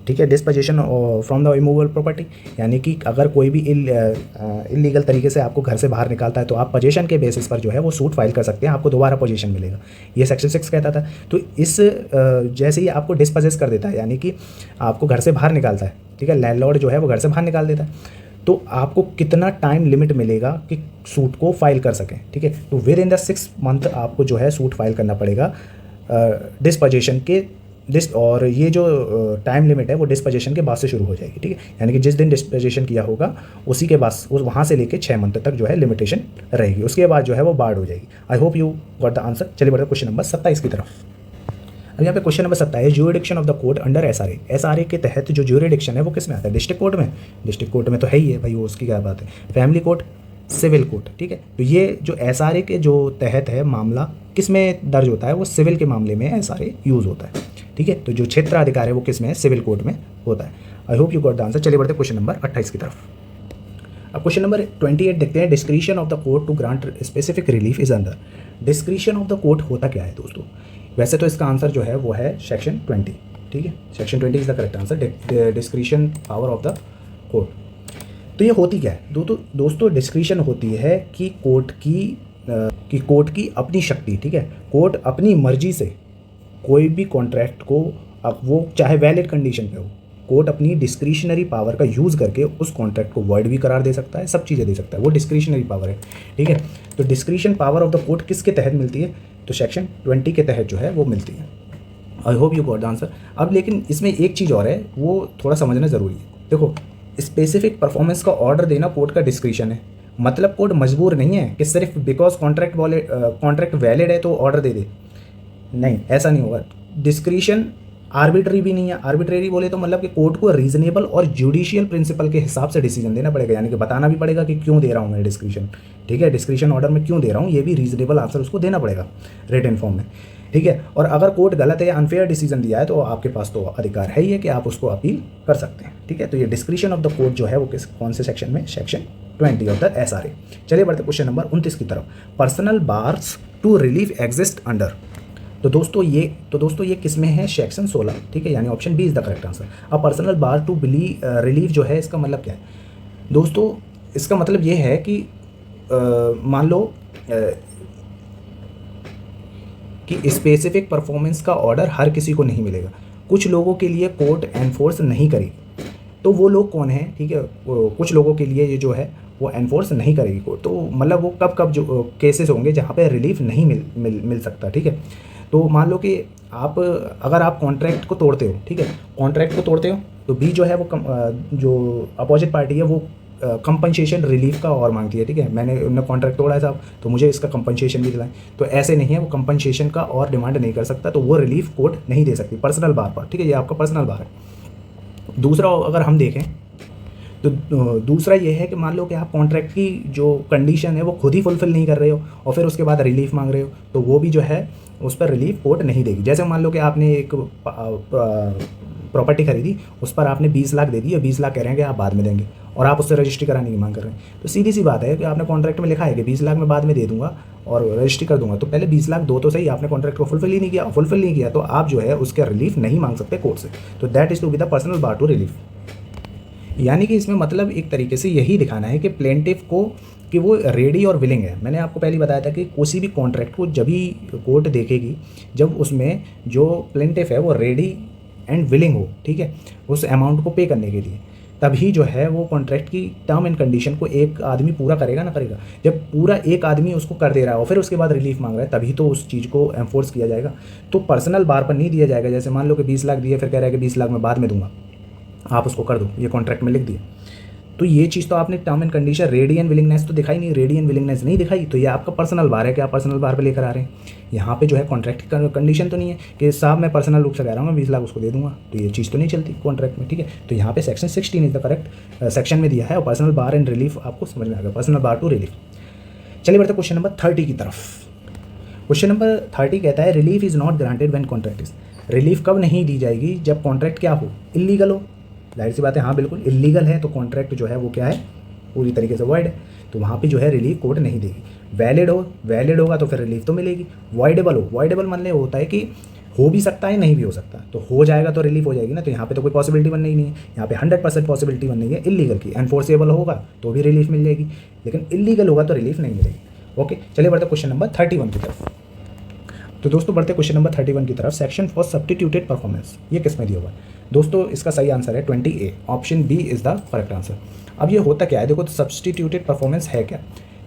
ठीक है, disposition from the immovable property, यानी कि अगर कोई भी इलीगल तरीके से आपको घर से बाहर निकालता है तो आप पोजीशन के बेसिस पर जो है वो सूट फाइल कर सकते हैं, आपको दोबारा पोजीशन मिलेगा, ये सेक्शन 6 कहता था। तो इस जैसे ही आपको डिस्पोजेस कर देता है, यानी कि आपको घर से बाहर निकालता है, ठीक है, लैंडलॉर्ड जो है वो घर से बाहर निकाल देता है, तो आपको कितना टाइम लिमिट मिलेगा कि सूट को फाइल कर सकें, ठीक है। तो विद इन द 6 मंथ आपको जो है सूट फाइल करना पड़ेगा डिस्पोजेशन के और ये जो टाइम लिमिट है वो डिस्पोजेशन के बाद से शुरू हो जाएगी, ठीक है, यानी कि जिस दिन डिस्पोजेशन किया होगा उसी के बाद वहाँ से लेके 6 मंथ तक जो है लिमिटेशन रहेगी, उसके बाद जो है वो बार्ड हो जाएगी। आई hope you got the answer. चलिए बढ़ते क्वेश्चन नंबर 27 की तरफ। अब यहाँ पे question number 27, jurisdiction of the court under SRA. SRA के तहत जो ज्यूरिडिक्शन है वो किस में आता है, डिस्ट्रिक्ट कोर्ट में। डिस्ट्रिक्ट कोर्ट में तो है ही है भाई, वो उसकी क्या बात है, फैमिली कोर्ट, सिविल कोर्ट, ठीक है। तो ये जो एसआरए के जो तहत है मामला किस में दर्ज होता है, वो सिविल के मामले में एसआरए यूज़ होता है, ठीक है। तो जो क्षेत्राधिकार है वो किस में है, सिविल कोर्ट में होता है। I hope you got the answer. चलिए बढ़ते क्वेश्चन नंबर 28 की तरफ। अब क्वेश्चन नंबर 28 देखते हैं, discretion of the court to grant specific relief is under. Discretion of the court होता क्या है दोस्तों, वैसे तो इसका आंसर जो है वो है सेक्शन 20, ठीक है, section 20 is the correct answer, discretion power of the court. तो ये होती क्या है दोस्तों, डिस्क्रिशन होती है कि कोर्ट की अपनी शक्ति, ठीक है, कोर्ट अपनी मर्जी से कोई भी कॉन्ट्रैक्ट को, अब वो चाहे वैलिड कंडीशन पे हो, कोर्ट अपनी डिस्क्रिशनरी पावर का यूज़ करके उस कॉन्ट्रैक्ट को वॉइड भी करार दे सकता है, सब चीज़ें दे सकता है, वो डिस्क्रिशनरी पावर है, ठीक है। तो discretion power of the court किसके तहत मिलती है, तो सेक्शन 20 के तहत जो है वो मिलती है। I hope you got the answer. अब लेकिन इसमें एक चीज़ और है, वो थोड़ा समझना ज़रूरी है। देखो, स्पेसिफिक परफॉर्मेंस का ऑर्डर देना कोर्ट का डिस्क्रिशन है, मतलब कोर्ट मजबूर नहीं है कि सिर्फ बिकॉज कॉन्ट्रैक्ट वैलिड है तो ऑर्डर दे दे, नहीं, ऐसा नहीं होगा। डिस्क्रिशन आर्बिट्री भी नहीं है, आर्बिट्रेरी बोले तो मतलब कि कोर्ट को रीजनेबल और जुडिशियल प्रिंसिपल के हिसाब से डिसीजन देना पड़ेगा, यानी कि बताना भी पड़ेगा कि क्यों दे रहा हूँ मैं डिस्क्रिशन, ठीक है, डिस्क्रिशन ऑर्डर में क्यों दे रहा हूँ, ये भी रीजनेबल आंसर उसको देना पड़ेगा रिटन फॉर्म में, ठीक है। और अगर कोर्ट गलत है या अनफेयर डिसीजन दिया है तो आपके पास तो अधिकार है ही है कि आप उसको अपील कर सकते हैं, ठीक है। तो ये डिस्क्रिशन ऑफ द कोर्ट जो है वो कौन से सेक्शन में, सेक्शन 20 ऑफ द एसआरए। चलिए बढ़ते क्वेश्चन नंबर 29 की तरफ। Personal bars to relief exist under. तो दोस्तों ये किस में है, सेक्शन 16, ठीक है, यानी option B is the correct answer. अब पर्सनल बार टू रिलीफ जो है इसका मतलब क्या है दोस्तों, इसका मतलब ये है कि मान लो कि स्पेसिफिक परफॉर्मेंस का ऑर्डर हर किसी को नहीं मिलेगा, कुछ लोगों के लिए कोर्ट एनफोर्स नहीं करेगी, तो वो लोग कौन हैं, ठीक है, कुछ लोगों के लिए ये जो है वो एनफोर्स नहीं करेगी कोर्ट, तो मतलब वो कब जो केसेस होंगे जहाँ पे रिलीफ नहीं मिल सकता, ठीक है। तो मान लो कि अगर आप कॉन्ट्रैक्ट को तोड़ते हो, ठीक है, कॉन्ट्रैक्ट को तोड़ते हो तो बी जो है वो जो अपोजिट पार्टी है वो कंपनसेशन रिलीफ का और मांगती है, ठीक है। मैंने उन्हें कॉन्ट्रैक्ट तोड़ा है साहब, तो मुझे इसका कंपनसेशन भी दिलाएं। तो ऐसे नहीं है, वो कंपनसेशन का और डिमांड नहीं कर सकता, तो वो रिलीफ कोर्ट नहीं दे सकती पर्सनल बार पर, ठीक है। ये आपका पर्सनल बार है। दूसरा अगर हम देखें तो दूसरा ये है कि मान लो कि आप कॉन्ट्रैक्ट की जो कंडीशन है वो खुद ही फुलफिल नहीं कर रहे हो और फिर उसके बाद रिलीफ मांग रहे हो, तो वो भी जो है उस पर रिलीफ कोर्ट नहीं देगी। जैसे मान लो कि आपने एक प्रॉपर्टी खरीदी, उस पर आपने 20 लाख दे दी और 20 लाख कह रहे हैं कि आप बाद में देंगे और आप उससे रजिस्ट्री कराने की मांग कर रहे हैं, तो सीधी सी बात है कि आपने कॉन्ट्रैक्ट में लिखा है कि 20 लाख मैं बाद में दे दूंगा और रजिस्ट्री कर दूंगा, तो पहले 20 लाख दो तो सही, आपने कॉन्ट्रैक्ट को फुलफिल नहीं किया तो आप जो है उसका रिलीफ नहीं मांग सकते कोर्ट से। तो that is to be the personal bar to relief. यानी कि इसमें मतलब एक तरीके से यही दिखाना है कि प्लेंटिफ को कि वो रेडी और विलिंग है। मैंने आपको पहले बताया था कि किसी भी कॉन्ट्रैक्ट को जब भी कोर्ट देखेगी जब उसमें जो प्लेंटिफ है वो रेडी एंड विलिंग हो, ठीक है, उस अमाउंट को पे करने के लिए, तभी जो है वो कॉन्ट्रैक्ट की टर्म एंड कंडीशन को एक आदमी पूरा करेगा ना करेगा। जब पूरा एक आदमी उसको कर दे रहा है और फिर उसके बाद रिलीफ मांग रहा है, तभी तो उस चीज़ को एनफोर्स किया जाएगा। तो पर्सनल बार पर नहीं दिया जाएगा। जैसे मान लो कि 20 लाख दिए, फिर कह रहा है कि 20 लाख मैं बाद में दूंगा, आप उसको कर दो, ये कॉन्ट्रैक्ट में लिख दिया। तो ये चीज़ तो आपने term and condition ready and willingness तो दिखाई नहीं, रेडी एंड विलिंगनेस नहीं दिखाई, तो ये आपका पर्सनल बार है कि आप पर्सनल बार पे लेकर आ रहे हैं। यहाँ पे जो है कॉन्ट्रैक्ट की कंडीशन तो नहीं है कि साहब मैं पर्सनल रूप से कह रहा हूँ मैं 20 लाख उसको दे दूंगा, तो ये चीज़ तो नहीं चलती कॉन्ट्रैक्ट में, ठीक है। तो यहाँ पे section 16 is the correct section में दिया है और पर्सनल बार एंड रिलीफ आपको समझ में आ गया, पर्सनल बार टू रिलीफ। चलिए बढ़ते क्वेश्चन नंबर 30 की तरफ। क्वेश्चन नंबर 30 कहता है relief is not granted when contract is, relief कब नहीं दी जाएगी, जब कॉन्ट्रैक्ट क्या हो, इलीगल हो। जाहिर सी बात है, हाँ बिल्कुल इलीगल है तो कॉन्ट्रैक्ट जो है वो क्या है, पूरी तरीके से वॉइड है, तो वहाँ पे जो है रिलीफ कोर्ट नहीं देगी। वैलिड होगा तो फिर रिलीफ तो मिलेगी। वॉइडेबल मतलब होता है कि हो भी सकता है नहीं भी हो सकता, तो हो जाएगा तो रिलीफ हो जाएगी ना, तो यहाँ पे तो कोई पॉसिबिलिटी बन रही नहीं है, यहाँ पे 100% पॉसिबिलिटी बन रही है इलीगल की। एनफोर्सेबल होगा तो भी रिलीफ मिल जाएगी, लेकिन इलीगल होगा तो रिलीफ नहीं मिलेगी। ओके, चलिए बढ़ते क्वेश्चन नंबर 31 की तरफ। तो दोस्तों बढ़ते क्वेश्चन नंबर 31 की तरफ। सेक्शन फॉर सब्स्टिट्यूटेड परफॉर्मेंस, ये किस में दिया हुआ है दोस्तों? इसका सही आंसर है 20A, option B is the correct answer. अब ये होता क्या है, देखो तो सब्स्टिट्यूटेड परफॉर्मेंस है क्या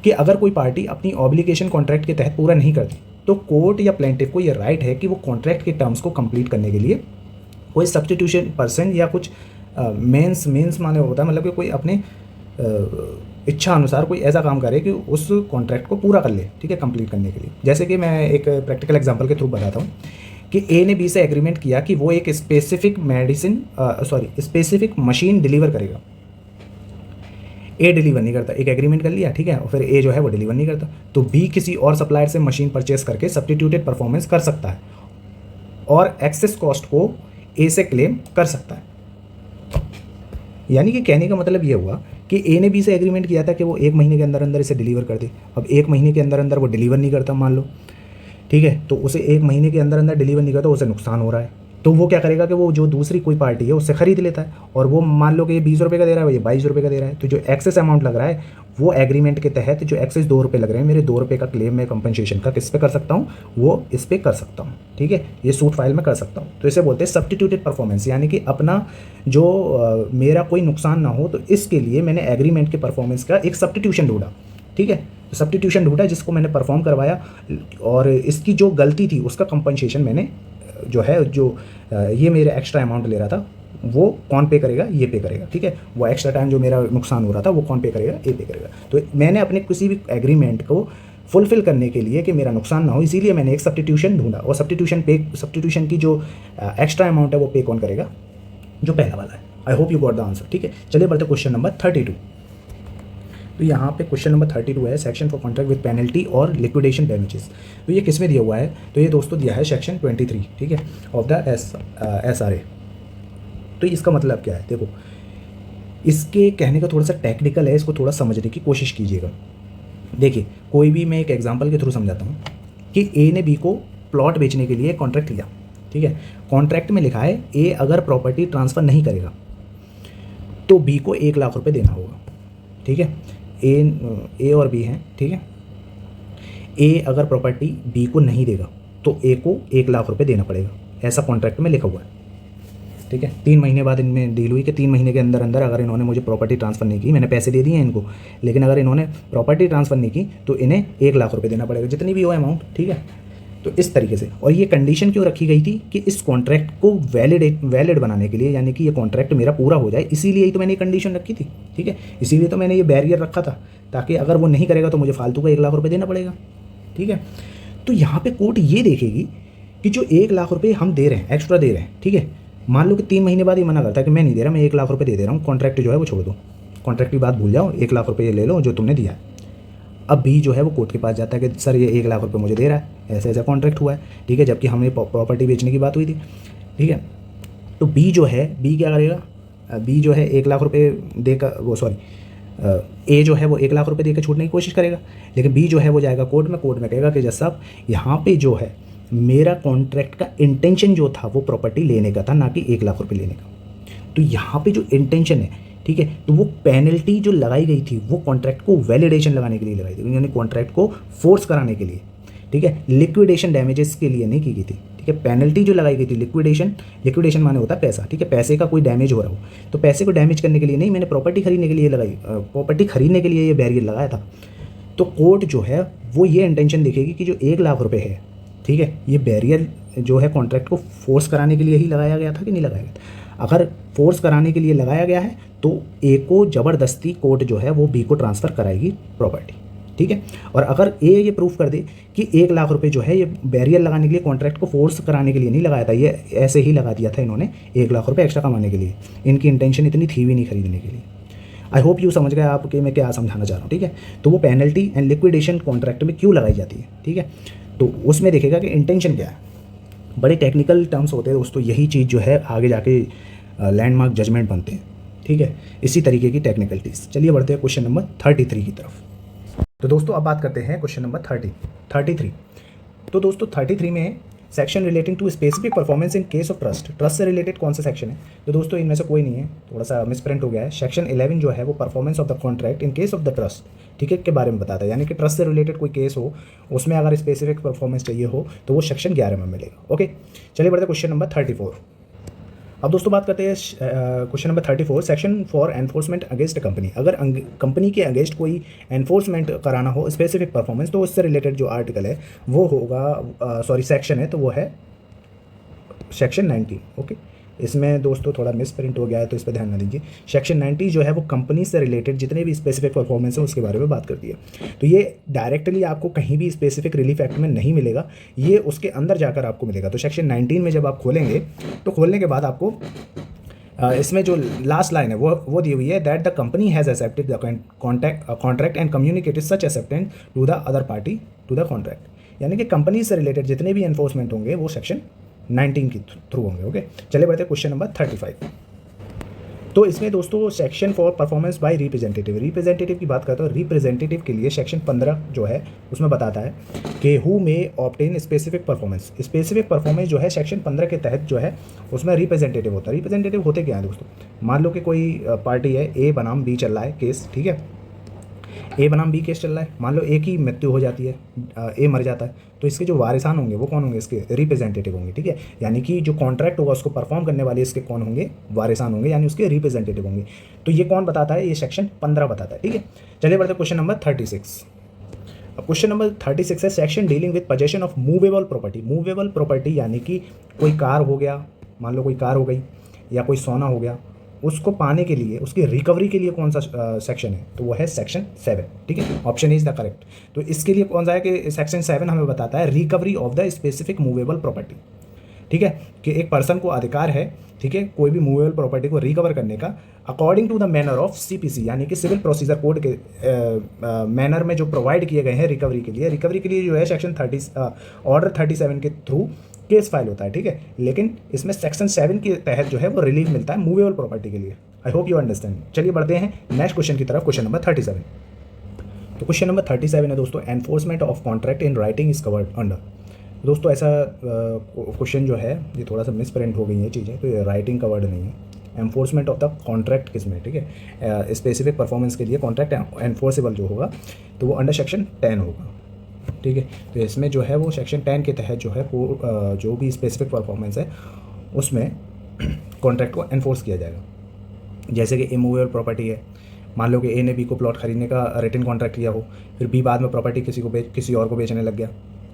कि अगर कोई पार्टी अपनी ऑब्लिगेशन कॉन्ट्रैक्ट के तहत पूरा नहीं करती तो कोर्ट या प्लेंटिफ को ये राइट है कि वो कॉन्ट्रैक्ट के टर्म्स को कंप्लीट करने के लिए कोई सब्स्टिट्यूशन परसेंट या कुछ मेंस माने होता है, मतलब कि कोई अपने इच्छा अनुसार कोई ऐसा काम करे कि उस कॉन्ट्रैक्ट को पूरा कर ले, ठीक है, कंप्लीट करने के लिए। जैसे कि मैं एक प्रैक्टिकल एग्जांपल के थ्रू बताता हूँ कि ए ने बी से एग्रीमेंट किया कि वो एक स्पेसिफिक मशीन डिलीवर करेगा। ए डिलीवर नहीं करता, एक एग्रीमेंट कर लिया, ठीक है, और फिर ए जो है वो डिलीवर नहीं करता, तो बी किसी और सप्लायर से मशीन परचेस करके सब्स्टिट्यूटेड परफॉर्मेंस कर सकता है और एक्सेस कॉस्ट को ए से क्लेम कर सकता है। यानी कि कहने का मतलब ये हुआ कि ए ने बी से एग्रीमेंट किया था कि वो 1 महीने के अंदर अंदर इसे डिलीवर कर दे। अब 1 महीने के अंदर अंदर वो डिलीवर नहीं करता मान लो, ठीक है, तो उसे 1 महीने के अंदर अंदर डिलीवर नहीं करता, उसे नुकसान हो रहा है, तो वो क्या करेगा कि वो जो दूसरी कोई पार्टी है उससे खरीद लेता है और वो मान लो कि ये 20 रुपये का दे रहा है, ये 22 रुपये का दे रहा है, तो जो एक्सेस अमाउंट लग रहा है वो एग्रीमेंट के तहत जो एक्सेस 2 रुपये लग रहे हैं, मेरे 2 रुपये का क्लेम मैं कंपनसेशन का किस पे कर सकता हूँ, वो इस पे कर सकता हूँ, ठीक है, ये सूट फाइल में कर सकता हूँ। तो इसे बोलते हैं सब्स्टिट्यूटेड परफॉर्मेंस, यानी कि अपना जो मेरा कोई नुकसान ना हो, तो इसके लिए मैंने एग्रीमेंट के परफॉर्मेंस का एक सब्स्टिट्यूशन ढूंढा, ठीक है, सब्स्टिट्यूशन ढूंढा जिसको मैंने परफॉर्म करवाया और इसकी जो गलती थी उसका कंपनसेशन मैंने जो है जो ये मेरे एक्स्ट्रा अमाउंट ले रहा था वो कौन पे करेगा, ये पे करेगा, ठीक है, वो एक्स्ट्रा टाइम जो मेरा नुकसान हो रहा था वो कौन पे करेगा, ये पे करेगा। तो मैंने अपने किसी भी एग्रीमेंट को फुलफिल करने के लिए कि मेरा नुकसान ना हो, इसीलिए मैंने एक सब्स्टिट्यूशन ढूंढा और सब्स्टिट्यूशन की जो एक्स्ट्रा अमाउंट है वो पे कौन करेगा, जो पहला वाला है। I hope you got the answer, ठीक है। चलिए बढ़ते क्वेश्चन नंबर 32। तो यहाँ पे क्वेश्चन नंबर 32 है section for contract with penalty और लिक्विडेशन डैमेजेस। तो ये किस में दिया हुआ है, तो ये दोस्तों दिया है सेक्शन 23, ठीक है, ऑफ द SRA। तो इसका मतलब क्या है, देखो इसके कहने का थोड़ा सा टेक्निकल है, इसको थोड़ा समझने की कोशिश कीजिएगा। देखिए कोई भी मैं एक एग्जांपल के थ्रू समझाता हूँ कि ए ने बी को प्लॉट बेचने के लिए कॉन्ट्रैक्ट लिया, ठीक है, कॉन्ट्रैक्ट में लिखा है ए अगर प्रॉपर्टी ट्रांसफ़र नहीं करेगा तो बी को 1 लाख रुपये देना होगा, ठीक है, ए और बी हैं, ठीक है। ए अगर प्रॉपर्टी बी को नहीं देगा तो ए को 1 लाख रुपए देना पड़ेगा, ऐसा कॉन्ट्रैक्ट में लिखा हुआ है, ठीक है। 3 महीने बाद इनमें डील हुई कि 3 महीने के अंदर अंदर अगर इन्होंने मुझे प्रॉपर्टी ट्रांसफ़र नहीं की, मैंने पैसे दे दिए हैं इनको, लेकिन अगर इन्होंने प्रॉपर्टी ट्रांसफ़र नहीं की तो इन्हें 1 लाख रुपये देना पड़ेगा, जितनी भी हो अमाउंट, ठीक है। तो इस तरीके से, और ये कंडीशन क्यों रखी गई थी कि इस कॉन्ट्रैक्ट को वैलिड बनाने के लिए, यानी कि ये कॉन्ट्रैक्ट मेरा पूरा हो जाए, इसीलिए ही तो मैंने ये कंडीशन रखी थी, ठीक है। इसीलिए तो मैंने ये बैरियर रखा था, ताकि अगर वो नहीं करेगा तो मुझे फालतू का 1 लाख रुपये देना पड़ेगा, ठीक है। तो यहाँ पे कोर्ट ये देखेगी कि जो 1 लाख रुपये हम दे रहे हैं, एक्स्ट्रा दे रहे हैं, ठीक है, मान लो कि 3 महीने बाद ये मना करता है कि मैं नहीं दे रहा, मैं 1 लाख रुपये दे रहा हूँ, कॉन्ट्रैक्ट जो है वो छोड़ दो, कॉन्ट्रैक्ट की बात भूल जाओ, 1 लाख रुपये ले लो जो तुमने दिया है। अब बी जो है वो कोर्ट के पास जाता है कि सर ये 1 लाख रुपये मुझे दे रहा है, ऐसा ऐसा कॉन्ट्रैक्ट हुआ है, ठीक है, जबकि हमने प्रॉपर्टी बेचने की बात हुई थी, ठीक है। तो बी जो है, बी क्या करेगा, बी जो है 1 लाख रुपये देकर, वो सॉरी, ए जो है वो 1 लाख रुपये देकर छूटने की कोशिश करेगा, लेकिन बी जो है वो जाएगा कोर्ट में कहेगा कि जज साहब यहाँ पे जो है मेरा कॉन्ट्रैक्ट का इंटेंशन जो था वो प्रॉपर्टी लेने का था, ना कि 1 लाख रुपये लेने का। तो यहाँ पे जो इंटेंशन है, ठीक है, तो वो पेनल्टी जो लगाई गई थी वो कॉन्ट्रैक्ट को वैलिडेशन लगाने के लिए लगाई थी, यानी कॉन्ट्रैक्ट को फोर्स कराने के लिए, ठीक है, लिक्विडेशन डैमेजेस के लिए नहीं की गई थी, ठीक है। पेनल्टी जो लगाई गई थी, लिक्विडेशन माने होता है पैसा, ठीक है, पैसे का कोई डैमेज हो रहा हो, तो पैसे को डैमेज करने के लिए नहीं, मैंने प्रॉपर्टी खरीदने के लिए लगाई, प्रॉपर्टी खरीदने के लिए ये बैरियर लगाया था। तो कोर्ट जो है वो ये इंटेंशन देखेगी कि जो 1 लाख रुपये है, ठीक है, ये बैरियर जो है कॉन्ट्रैक्ट को फोर्स कराने के लिए ही लगाया गया था कि नहीं लगाया गया था। अगर फोर्स कराने के लिए लगाया गया है तो ए को ज़बरदस्ती कोर्ट जो है वो बी को ट्रांसफ़र कराएगी प्रॉपर्टी, ठीक है। और अगर ए ये प्रूफ कर दे कि 1 लाख रुपए जो है ये बैरियर लगाने के लिए, कॉन्ट्रैक्ट को फोर्स कराने के लिए नहीं लगाया था, ये ऐसे ही लगा दिया था इन्होंने 1 लाख रुपए एक्स्ट्रा कमाने के लिए, इनकी इंटेंशन इतनी थी भी नहीं खरीदने के लिए। आई होप यू समझ गए आप कि मैं क्या समझाना चाह रहा हूँ, ठीक है। तो वो पेनल्टी एंड लिक्विडेशन कॉन्ट्रैक्ट में क्यों लगाई जाती है, ठीक है, तो उसमें देखेगा कि इंटेंशन क्या है। बड़े टेक्निकल टर्म्स होते हैं दोस्तों, यही चीज़ जो है आगे जाके लैंडमार्क जजमेंट बनते हैं, ठीक है, इसी तरीके की टेक्निकलिटीज़। चलिए बढ़ते हैं क्वेश्चन नंबर 33 की तरफ। तो दोस्तों अब बात करते हैं क्वेश्चन नंबर 33। तो दोस्तों 33 में section relating to specific performance in case of trust से रिलेटेड कौन सा सेक्शन है, तो दोस्तों इनमें से कोई नहीं है, थोड़ा सा मिसप्रिंट हो गया है। सेक्शन 11 जो है वो performance of the contract in case of the trust, ठीक है, के बारे में बताता है, यानी कि ट्रस्ट से रिलेटेड कोई केस हो उसमें अगर स्पेसिफिक परफॉर्मेंस चाहिए हो तो वो सेक्शन 11 में मिलेगा। ओके, चलिए बढ़ते हैं क्वेश्चन नंबर 34। अब दोस्तों बात करते हैं question number 34, section for enforcement against company. अगर कंपनी के अगेंस्ट कोई एनफोर्समेंट कराना हो स्पेसिफिक परफॉर्मेंस, तो उससे रिलेटेड जो आर्टिकल है वो होगा, सेक्शन है, तो वो है सेक्शन 90। ओके, इसमें दोस्तों थोड़ा मिस प्रिंट हो गया है तो इस पर ध्यान न दीजिए। सेक्शन 90 जो है वो कंपनी से रिलेटेड जितने भी स्पेसिफिक परफॉर्मेंस है उसके बारे में बात करती है। तो ये डायरेक्टली आपको कहीं भी स्पेसिफिक रिलीफ एक्ट में नहीं मिलेगा, ये उसके अंदर जाकर आपको मिलेगा। तो सेक्शन 19 में जब आप खोलेंगे तो खोलने के बाद आपको इसमें जो लास्ट लाइन है वो दी हुई है, that the company has accepted the contract and communicated such acceptance to the other party to the contract, यानी कि कंपनी से रिलेटेड जितने भी एनफोर्समेंट होंगे वो सेक्शन 19 के थ्रू होंगे। ओके, चलिए बढ़ते हैं क्वेश्चन नंबर 35। तो इसमें दोस्तों section for performance by representative की बात करते हैं। रिप्रेजेंटेटिव के लिए सेक्शन 15 जो है उसमें बताता है कि who may obtain specific performance जो है सेक्शन 15 के तहत जो है उसमें रिप्रेजेंटेटिव होता है। रिप्रेजेंटेटिव होते क्या है दोस्तों, मान लो कि कोई पार्टी है, ए बनाम बी चल रहा है केस, ठीक है, ए बनाम बी केस चल रहा है, मान लो ए की मृत्यु हो जाती है, ए मर जाता है, तो इसके जो वारिसान होंगे वो कौन होंगे, इसके रिप्रेजेंटेटिव होंगे, ठीक है, यानी कि जो कॉन्ट्रैक्ट होगा उसको परफॉर्म करने वाले इसके कौन होंगे, वारिसान होंगे, यानी उसके रिप्रेजेंटेटिव होंगे। तो ये कौन बताता है, ये सेक्शन 15 बताता है, ठीक है। चलिए बढ़ते क्वेश्चन नंबर 36। अब क्वेश्चन नंबर 36 है section dealing with possession of movable property. Movable property यानी कि कोई कार हो गया, मान लो कोई कार हो गई या कोई सोना हो गया, उसको पाने के लिए, उसकी रिकवरी के लिए कौन सा सेक्शन है, तो वो है सेक्शन 7, ठीक है, ऑप्शन इज द करेक्ट। तो इसके लिए कौन सा है कि सेक्शन 7 हमें बताता है recovery of the specific movable property, ठीक है, कि एक पर्सन को अधिकार है, ठीक है, कोई भी मूवेबल प्रॉपर्टी को रिकवर करने का according to the manner of CPC, यानी कि सिविल प्रोसीजर कोड के मैनर में जो प्रोवाइड किए गए हैं रिकवरी के लिए जो है सेक्शन 30 ऑर्डर 37 के थ्रू केस फाइल होता है, ठीक है, लेकिन इसमें सेक्शन 7 के तहत जो है वो रिलीफ मिलता है मूवेबल प्रॉपर्टी के लिए। आई होप यू अंडरस्टैंड। चलिए बढ़ते हैं नेक्स्ट क्वेश्चन की तरफ, क्वेश्चन नंबर 37। तो क्वेश्चन नंबर 37 है दोस्तों, enforcement of contract in writing is covered under. दोस्तों ऐसा क्वेश्चन जो है ये थोड़ा सा मिसप्रिंट हो गई है चीज़ें, तो ये राइटिंग कवर्ड नहीं है। एनफोर्समेंट ऑफ द कॉन्ट्रैक्ट किसमें, ठीक है, स्पेसिफिक परफॉर्मेंस के लिए कॉन्ट्रैक्ट एनफोर्सेबल जो होगा तो वो अंडर सेक्शन 10 होगा, ठीक है। तो इसमें जो है वो सेक्शन 10 के तहत जो है जो भी स्पेसिफिक परफॉर्मेंस है उसमें कॉन्ट्रैक्ट को एनफोर्स किया जाएगा। जैसे कि इमूवेबल प्रॉपर्टी है, मान लो कि ए ने बी को प्लॉट खरीदने का रिटन कॉन्ट्रैक्ट किया हो, फिर बी बाद में प्रॉपर्टी किसी और को बेचने लग गया,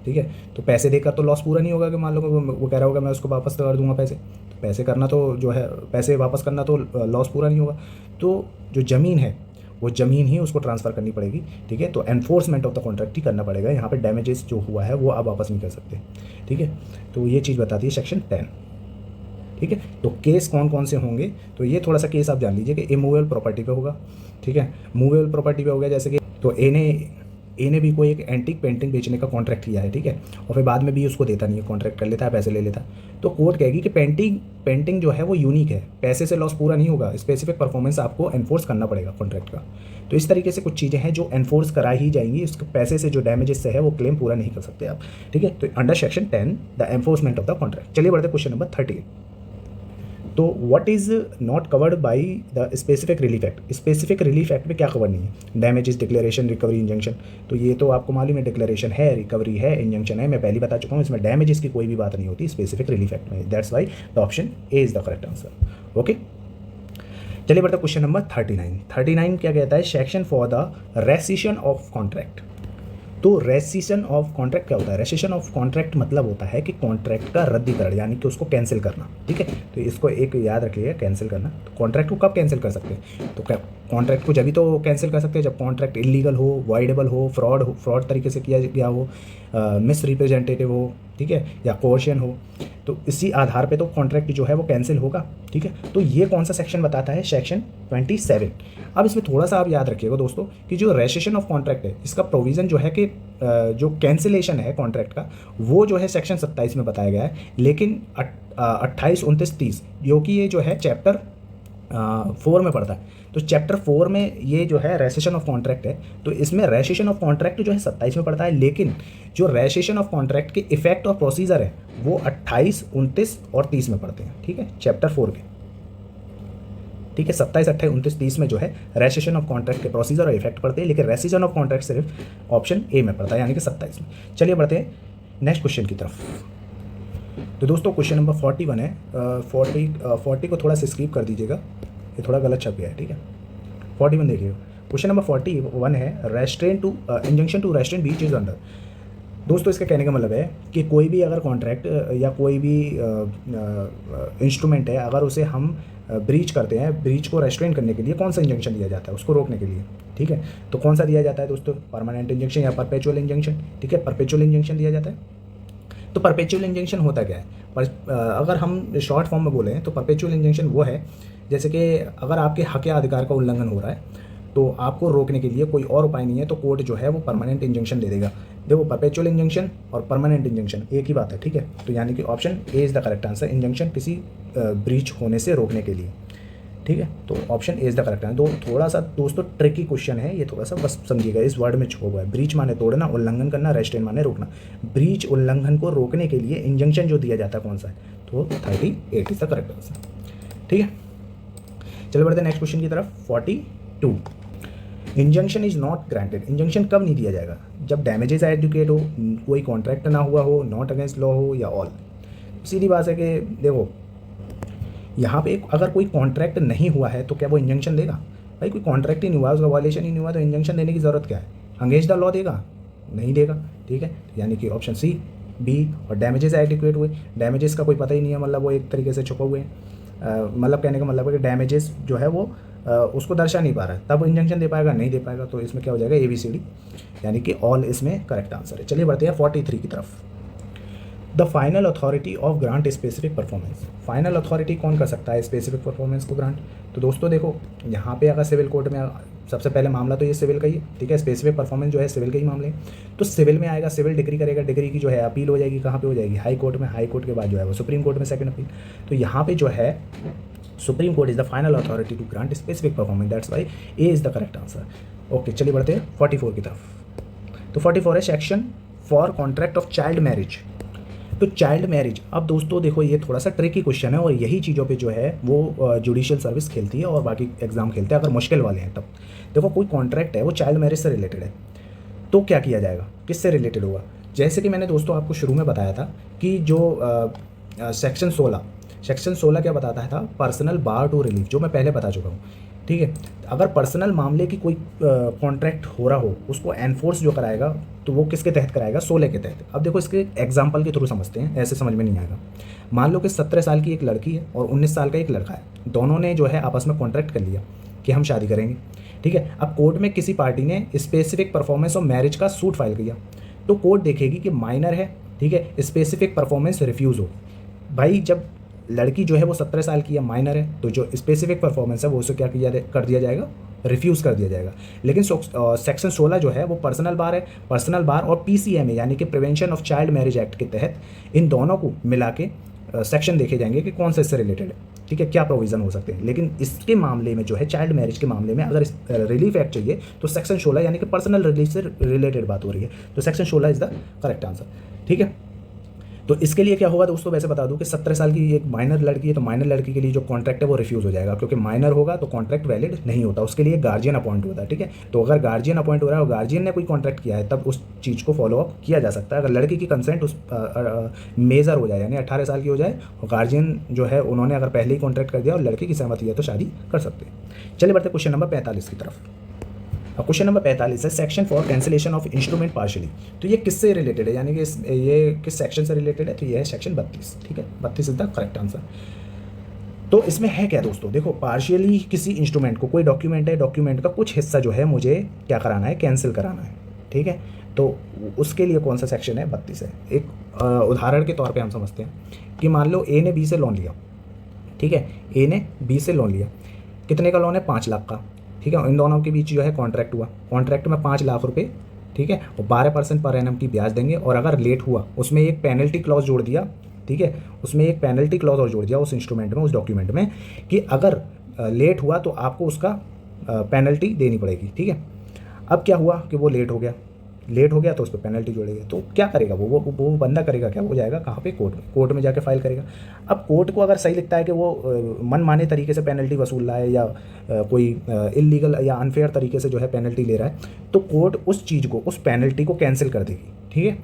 ठीक है। तो पैसे देकर तो लॉस पूरा नहीं होगा कि मान लो वो कह रहा होगा मैं उसको वापस कर दूंगा पैसे, तो पैसे करना तो जो है पैसे वापस करना तो लॉस पूरा नहीं होगा। तो जो ज़मीन है वो ज़मीन ही उसको ट्रांसफ़र करनी पड़ेगी, ठीक है। तो एनफोर्समेंट ऑफ द कॉन्ट्रैक्ट ही करना पड़ेगा, यहाँ पे डैमेजेस जो हुआ है वो आप वापस नहीं कर सकते, ठीक है। तो ये चीज़ बताती है सेक्शन 10, ठीक है। तो केस कौन कौन से होंगे, तो ये थोड़ा सा केस आप जान लीजिए कि इमूवेबल प्रॉपर्टी पे होगा, ठीक है। मूवेबल प्रॉपर्टी पे हो गया जैसे कि तो ए ने भी कोई एक एंटीक पेंटिंग बेचने का कॉन्ट्रैक्ट किया है, ठीक है, और फिर बाद में भी उसको देता नहीं है, कॉन्ट्रैक्ट कर लेता है, पैसे ले लेता है। तो कोर्ट कहेगी कि पेंटिंग जो है वो यूनिक है, पैसे से लॉस पूरा नहीं होगा, स्पेसिफिक परफॉर्मेंस आपको एनफोर्स करना पड़ेगा कॉन्ट्रैक्ट का। तो इस तरीके से कुछ चीज़ें हैं जो एनफोर्स करा ही जाएंगी, उसके पैसे से जो डैमेजेस से है वो क्लेम पूरा नहीं कर सकते आप, ठीक है। तो under section 10 the enforcement of the contract. चलिए बढ़ते क्वेश्चन नंबर 30। तो what is not covered by the specific relief act. Specific relief act में क्या कवर नहीं है, डैमेजेस, डिक्लेरेशन, रिकवरी, इंजंक्शन। तो ये तो आपको मालूम है, डिक्लेरेशन है, रिकवरी है, इंजंक्शन है, मैं पहले बता चुका हूँ। इसमें डैमेजेस की कोई भी बात नहीं होती स्पेसिफिक रिलीफ एक्ट में। That's why the option A is the correct answer. Okay, चलिए बढ़ते क्वेश्चन नंबर 39। 39 क्या कहता है, section for the rescission of contract. तो रेसिशन ऑफ कॉन्ट्रैक्ट क्या होता है, रेसिशन ऑफ कॉन्ट्रैक्ट मतलब होता है कि कॉन्ट्रैक्ट का रद्दीकरण, यानी कि उसको कैंसिल करना, ठीक है। तो इसको एक याद रखिए, कैंसिल करना। तो कॉन्ट्रैक्ट को कब कैंसिल कर सकते हैं, तो कॉन्ट्रैक्ट को जब तो कैंसिल कर सकते हैं जब कॉन्ट्रैक्ट इलीगल हो, वॉइडेबल हो, फ्रॉड तरीके से किया गया हो, मिस रिप्रेजेंटेटिव हो, ठीक है, या कोर्शन हो। तो इसी आधार पे तो कॉन्ट्रैक्ट जो है वो कैंसिल होगा, ठीक है। तो ये कौन सा सेक्शन बताता है, सेक्शन 27। अब इसमें थोड़ा सा आप याद रखिएगा दोस्तों कि जो रेसिशन ऑफ कॉन्ट्रैक्ट है इसका प्रोविज़न जो है कि जो कैंसिलेशन है कॉन्ट्रैक्ट का वो जो है सेक्शन 27 में बताया गया है, लेकिन 28, 29, 30 जो कि ये जो है चैप्टर 4 में पड़ता है। तो चैप्टर 4 में ये जो है रेसिशन ऑफ कॉन्ट्रैक्ट है, तो इसमें रेसिशन ऑफ कॉन्ट्रैक्ट जो है 27 में पड़ता है, लेकिन जो रेसिशन ऑफ कॉन्ट्रैक्ट के इफेक्ट और प्रोसीजर है वो 28, 29 और 30 में पड़ते हैं, ठीक है, चैप्टर 4 के, ठीक है। 27, 28, 29, 30 में जो है रेसिशन ऑफ कॉन्ट्रैक्ट के प्रोसीजर और इफेक्ट पड़ते हैं, लेकिन रेसिशन ऑफ कॉन्ट्रैक्ट सिर्फ ऑप्शन ए में पड़ता है, यानी कि 27 में। चलिए बढ़ते हैं नेक्स्ट क्वेश्चन की तरफ। तो दोस्तों क्वेश्चन नंबर 41 है, 40 को थोड़ा सा स्किप कर दीजिएगा, ये थोड़ा गलत छप गया है, ठीक है। 41 देखिएगा, क्वेश्चन नंबर 41 है, restrain to injunction to restrain breach is under. दोस्तों इसका कहने का मतलब है कि कोई भी अगर कॉन्ट्रैक्ट या कोई भी इंस्ट्रूमेंट है, अगर उसे हम ब्रीच करते हैं, ब्रीच को रेस्ट्रेन करने के लिए कौन सा इंजंक्शन दिया जाता है, उसको रोकने के लिए, ठीक है। तो कौन सा दिया जाता है दोस्तों, परमानेंट इंजंक्शन या परपेचुअल इंजंक्शन, ठीक है, परपेचुअल इंजंक्शन दिया जाता है। तो परपेचुअल इंजंक्शन होता क्या है, अगर हम शॉर्ट फॉर्म में बोलें तो परपेचुअल इंजंक्शन वो है जैसे कि अगर आपके हक या अधिकार का उल्लंघन हो रहा है तो आपको रोकने के लिए कोई और उपाय नहीं है, तो कोर्ट जो है वो परमानेंट इंजंक्शन दे देगा। देखो परपेचुअल इंजंक्शन और परमानेंट इंजंक्शन एक ही बात है, ठीक है। तो यानी कि option A is the correct answer, injunction किसी ब्रीच होने से रोकने के लिए, ठीक है। तो option A is the correct answer. तो थोड़ा सा दोस्तों ट्रिकी क्वेश्चन है ये, थोड़ा सा बस समझिएगा, इस वर्ड में छुपा हुआ है। ब्रीच माने तोड़ना, उल्लंघन करना, रेस्ट्रेन माने रोकना। ब्रीच उल्लंघन को रोकने के लिए इंजंक्शन जो दिया जाता है कौन सा है, तो 38 इज़ द करेक्ट आंसर, ठीक है। चलो बढ़ते हैं नेक्स्ट क्वेश्चन की तरफ। 42, injunction is not granted. Injunction कब नहीं दिया जाएगा, जब डैमेजेस एडुकेट हो, कोई कॉन्ट्रैक्ट ना हुआ हो, नॉट अगेंस्ट लॉ हो, या ऑल। सीधी बात है कि देखो यहाँ पे अगर कोई कॉन्ट्रैक्ट नहीं हुआ है तो क्या वो इंजंक्शन देगा, भाई कोई कॉन्ट्रैक्ट ही नहीं हुआ, उसका वायलेशन ही नहीं हुआ, तो इंजंक्शन देने की ज़रूरत क्या है, अगेंस्ट द लॉ देगा, नहीं देगा, ठीक है। यानी कि ऑप्शन सी, बी। और डैमेजेस एडिक्वेट हुए, डैमेजेस का कोई पता ही नहीं है, मतलब वो एक तरीके से छुपा हुए हैं, मतलब कहने का मतलब है कि डैमेजेस जो है वो उसको दर्शा नहीं पा रहा है, तब इंजंक्शन दे पाएगा, नहीं दे पाएगा। तो इसमें क्या हो जाएगा, ABCD, यानी कि ऑल इसमें करेक्ट आंसर है। चलिए बढ़ते हैं 43 की तरफ। The final authority of grant specific performance. Final authority कौन कर सकता है स्पेसिफिक परफॉर्मेंस को ग्रांट, तो दोस्तों देखो यहाँ पे अगर सिविल कोर्ट में सबसे पहले मामला तो ये सिविल का ही है, ठीक है। स्पेसिफिक परफॉर्मेंस जो है सिविल के ही मामले, तो सिविल में आएगा, सिविल डिग्री करेगा, डिग्री की जो है अपील हो जाएगी, कहाँ पे हो जाएगी, हाई कोर्ट में, हाई कोर्ट के बाद जो है वो सुप्रीम कोर्ट में सेकंड अपील। तो यहाँ पे जो है supreme court is the final authority to grant specific performance, that's why A is the correct answer. Okay, चलिए बढ़ते हैं 44 की तरफ। तो 44 है section for contract of child marriage. तो चाइल्ड मैरिज, अब दोस्तों देखो ये थोड़ा सा ट्रिकी क्वेश्चन है और यही चीज़ों पे जो है वो जुडिशियल सर्विस खेलती है और बाकी एग्जाम खेलते हैं अगर मुश्किल वाले हैं तब। देखो कोई कॉन्ट्रैक्ट है वो चाइल्ड मैरिज से रिलेटेड है, तो क्या किया जाएगा, किससे रिलेटेड होगा। जैसे कि मैंने दोस्तों आपको शुरू में बताया था कि जो सेक्शन 16 क्या बताता था, पर्सनल बार टू रिलीफ, जो मैं पहले बता चुका हूँ ठीक है। अगर पर्सनल मामले की कोई कॉन्ट्रैक्ट हो रहा हो, उसको एनफोर्स जो कराएगा तो वो किसके तहत कराएगा? 16 के तहत। अब देखो इसके एग्जाम्पल के थ्रू समझते हैं, ऐसे समझ में नहीं आएगा। मान लो कि 17 साल की एक लड़की है और 19 साल का एक लड़का है, दोनों ने जो है आपस में कॉन्ट्रैक्ट कर लिया कि हम शादी करेंगे, ठीक है। अब कोर्ट में किसी पार्टी ने स्पेसिफिक परफॉर्मेंस ऑफ मैरिज का सूट फाइल किया, तो कोर्ट देखेगी कि माइनर है, ठीक है, स्पेसिफिक परफॉर्मेंस रिफ्यूज़ हो। भाई जब लड़की जो है वो 17 साल की है, माइनर है, तो जो स्पेसिफिक परफॉर्मेंस है वो उसे क्या कर दिया जाएगा? रिफ्यूज़ कर दिया जाएगा। लेकिन सेक्शन 16 जो है वो पर्सनल बार है, पर्सनल बार और पीसीएमए यानी कि prevention of child marriage act के तहत इन दोनों को मिला के सेक्शन देखे जाएंगे कि कौन सा इससे रिलेटेड है, ठीक है, क्या प्रोविज़न हो सकते हैं। लेकिन इसके मामले में जो है चाइल्ड मैरिज के मामले में अगर रिलीफ एक्ट चाहिए तो सेक्शन 16 यानी कि पर्सनल रिलीफ से रिलेटेड बात हो रही है, तो section 16 is the correct answer, ठीक है। तो इसके लिए क्या होगा दोस्तों, वैसे बता दूं कि 17 साल की एक माइनर लड़की है, तो माइनर लड़की के लिए जो कॉन्ट्रैक्ट है वो रिफ्यूज़ हो जाएगा, क्योंकि माइनर होगा तो कॉन्ट्रैक्ट वैलिड नहीं होता, उसके लिए गार्जियन अपॉइंट होता है, ठीक है। तो अगर गार्जियन अपॉइंट हो रहा है और गार्जियन ने कोई कॉन्ट्रैक्ट किया है तब उस चीज़ को फॉलो अप किया जा सकता है। अगर लड़की की कंसेंट उस मेजर हो जाए यानी 18 साल की हो जाए और गार्जियन जो है उन्होंने अगर पहले ही कॉन्ट्रैक्ट कर दिया और लड़की की सहमति है तो शादी कर सकते हैं। चलिए बढ़ते क्वेश्चन नंबर 45 की तरफ। क्वेश्चन नंबर 45 है section for cancellation of instrument partially. तो ये किससे रिलेटेड है, यानी कि ये किस सेक्शन से रिलेटेड है? तो ये है सेक्शन 32, ठीक है, 32 इज द करेक्ट आंसर। तो इसमें है क्या दोस्तों, देखो पार्शियली किसी इंस्ट्रूमेंट को, कोई डॉक्यूमेंट है, डॉक्यूमेंट का कुछ हिस्सा जो है मुझे क्या कराना है? कैंसिल कराना है, ठीक है। तो उसके लिए कौन सा सेक्शन है? 32 है। एक उदाहरण के तौर पर हम समझते हैं कि मान लो ए ने बी से लोन लिया, ठीक है, ए ने बी से लोन लिया, कितने का लोन है? 5 लाख का, ठीक है। इन दोनों के बीच जो है कॉन्ट्रैक्ट हुआ, कॉन्ट्रैक्ट में 5 लाख रुपए, ठीक है, और 12% पर एनम की ब्याज देंगे, और अगर लेट हुआ उसमें एक पेनल्टी क्लॉज जोड़ दिया, ठीक है, उसमें एक पेनल्टी क्लॉज और जोड़ दिया उस इंस्ट्रूमेंट में, उस डॉक्यूमेंट में, कि अगर लेट हुआ तो आपको उसका पेनल्टी देनी पड़ेगी, ठीक है। अब क्या हुआ कि वो लेट हो गया तो उस पर पेनल्टी जोड़ेगा, तो क्या करेगा वो बंदा करेगा क्या? वो जाएगा कहाँ पे? कोर्ट में जाके फाइल करेगा। अब कोर्ट को अगर सही लगता है कि वो मनमाने तरीके से पेनल्टी वसूल रहा है या कोई इलीगल या अनफेयर तरीके से जो है पेनल्टी ले रहा है, तो कोर्ट उस चीज़ को, उस पेनल्टी को कैंसिल कर देगी, ठीक है।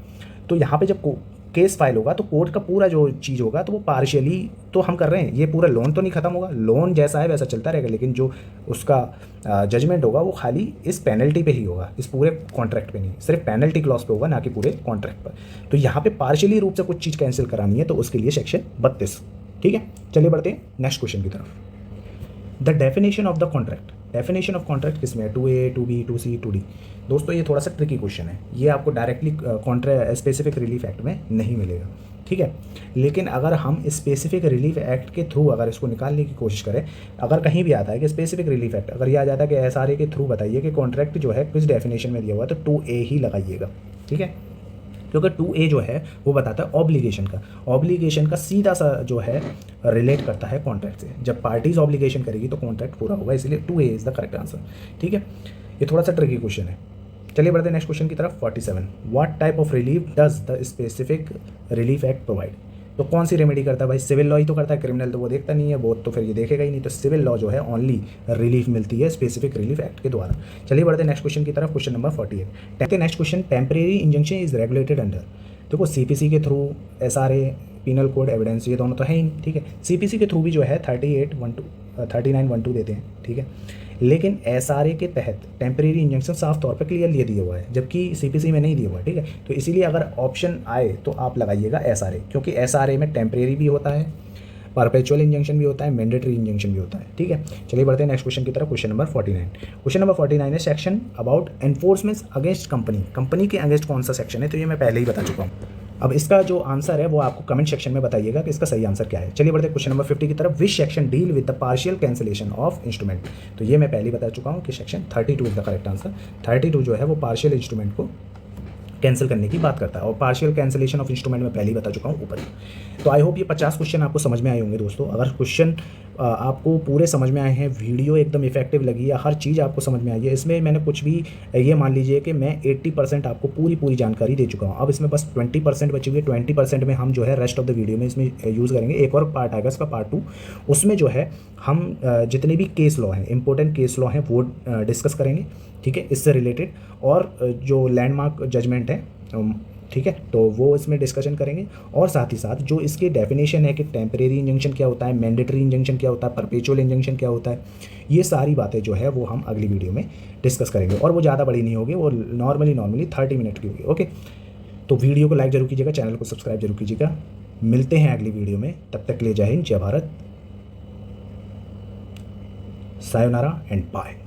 तो यहाँ पे जब केस फाइल होगा तो कोर्ट का पूरा जो चीज़ होगा तो वो पार्शियली तो हम कर रहे हैं, ये पूरा लोन तो नहीं खत्म होगा, लोन जैसा है वैसा चलता रहेगा, लेकिन जो उसका जजमेंट होगा वो खाली इस पेनल्टी पे ही होगा, इस पूरे कॉन्ट्रैक्ट पे नहीं, सिर्फ पेनल्टी क्लॉज पे होगा, ना कि पूरे कॉन्ट्रैक्ट पर। तो यहाँ पे पार्शियली रूप से कुछ चीज़ कैंसिल करानी है तो उसके लिए सेक्शन 32, ठीक है। चलिए बढ़ते हैं नेक्स्ट क्वेश्चन की तरफ। The definition of the contract. Definition of contract किसमें है? 2A, 2B, 2C, 2D। दोस्तों ये थोड़ा सा ट्रिकी क्वेश्चन है, ये आपको डायरेक्टली स्पेसिफिक रिलीफ एक्ट में नहीं मिलेगा, ठीक है। लेकिन अगर हम स्पेसिफिक रिलीफ एक्ट के थ्रू अगर इसको निकालने की कोशिश करें, अगर कहीं भी आता है कि स्पेसिफिक रिलीफ एक्ट, अगर ये आ जाता है कि SRA के थ्रू बताइए कि कॉन्ट्रैक्ट जो है किस डेफिनेशन में दिया हुआ है, तो 2A ही लगाइएगा, ठीक है, क्योंकि 2A जो है वो बताता है ऑब्लिगेशन का सीधा सा जो है रिलेट करता है कॉन्ट्रैक्ट से। जब पार्टीज ऑब्लिगेशन करेगी तो कॉन्ट्रैक्ट पूरा होगा, इसलिए 2A is the correct answer, ठीक है। ये थोड़ा सा ट्रिकी क्वेश्चन है। चलिए बढ़ते हैं नेक्स्ट क्वेश्चन की तरफ। 47 what type of relief does the specific relief act provide. तो कौन सी रेमेडी करता है भाई? सिविल लॉ ही तो करता है, क्रिमिनल तो वो देखता नहीं है, वो तो फिर ये देखेगा ही नहीं। तो सिविल लॉ जो है ओनली रिलीफ मिलती है स्पेसिफिक रिलीफ एक्ट के द्वारा। चलिए बढ़ते हैं नेक्स्ट क्वेश्चन की तरफ, question number 48। Next question, temporary injunction is regulated under. देखो CPC के through, SRA, penal code, evidence, ये दोनों तो है ही नहीं, ठीक है। CPC के थ्रू भी जो है 39(12) देते हैं, ठीक है। लेकिन SRA के तहत टेम्परेरी इंजंक्शन साफ तौर पर क्लियरली दिया हुआ है, जबकि CPC में नहीं दिया हुआ है, ठीक है। तो इसीलिए अगर ऑप्शन आए तो आप लगाइएगा SRA, क्योंकि SRA में टेम्परेरी भी होता है, परपेचुअल इंजंक्शन भी होता है, मैंडेटरी इंजंक्शन भी होता है, ठीक है। चलिए बढ़ते हैं नेक्स्ट क्वेश्चन की तरफ, क्वेश्चन नंबर 49। क्वेश्चन नंबर 49 है section about enforcement against company के अगेंस्ट कौन सा सेक्शन है? तो ये मैं पहले ही बता चुका हूँ। अब इसका जो आंसर है वो आपको कमेंट सेक्शन में बताइएगा कि इसका सही आंसर क्या है। चलिए बढ़ते हैं क्वेश्चन नंबर 50 की तरफ। Which section deal with the partial cancellation of instrument. तो ये मैं पहले ही बता चुका हूँ कि section 32 is the correct answer. 32 जो है वो पार्शियल इंस्ट्रूमेंट को कैंसिल करने की बात करता है, और पार्शियल कैंसिलेशन ऑफ इंस्ट्रूमेंट में पहले ही बता चुका हूँ ऊपर ही। तो आई होप ये 50 क्वेश्चन आपको समझ में आए होंगे दोस्तों। अगर क्वेश्चन आपको पूरे समझ में आए हैं, वीडियो एकदम इफेक्टिव लगी है, हर चीज़ आपको समझ में आई है, इसमें मैंने कुछ भी, ये मान लीजिए कि मैं 80% आपको पूरी जानकारी दे चुका हूँ। अब इसमें बस 20% बची हुई है। 20% में हम जो है रेस्ट ऑफ द वीडियो में इसमें यूज़ करेंगे। एक और पार्ट आएगा इसका, पार्ट 2, उसमें जो है हम जितने भी केस लॉ हैं, इंपॉर्टेंट केस लॉ हैं, वो डिस्कस करेंगे, ठीक है, इससे रिलेटेड। और जो लैंडमार्क जजमेंट है ठीक है, तो वो इसमें डिस्कशन करेंगे। और साथ ही साथ जो इसके डेफिनेशन है कि टेम्परेरी इंजंक्शन क्या होता है, मैंडेटरी इंजंक्शन क्या होता है, परपेचुअल इंजंक्शन क्या होता है, ये सारी बातें जो है वो हम अगली वीडियो में डिस्कस करेंगे। और वो ज़्यादा बड़ी नहीं होगी, वो नॉर्मली 30 मिनट की होगी। ओके, तो वीडियो को लाइक जरूर कीजिएगा, चैनल को सब्सक्राइब जरूर कीजिएगा। मिलते हैं अगली वीडियो में, तब तक के लिए जय हिंद, जय भारत, सायोनारा एंड बाय।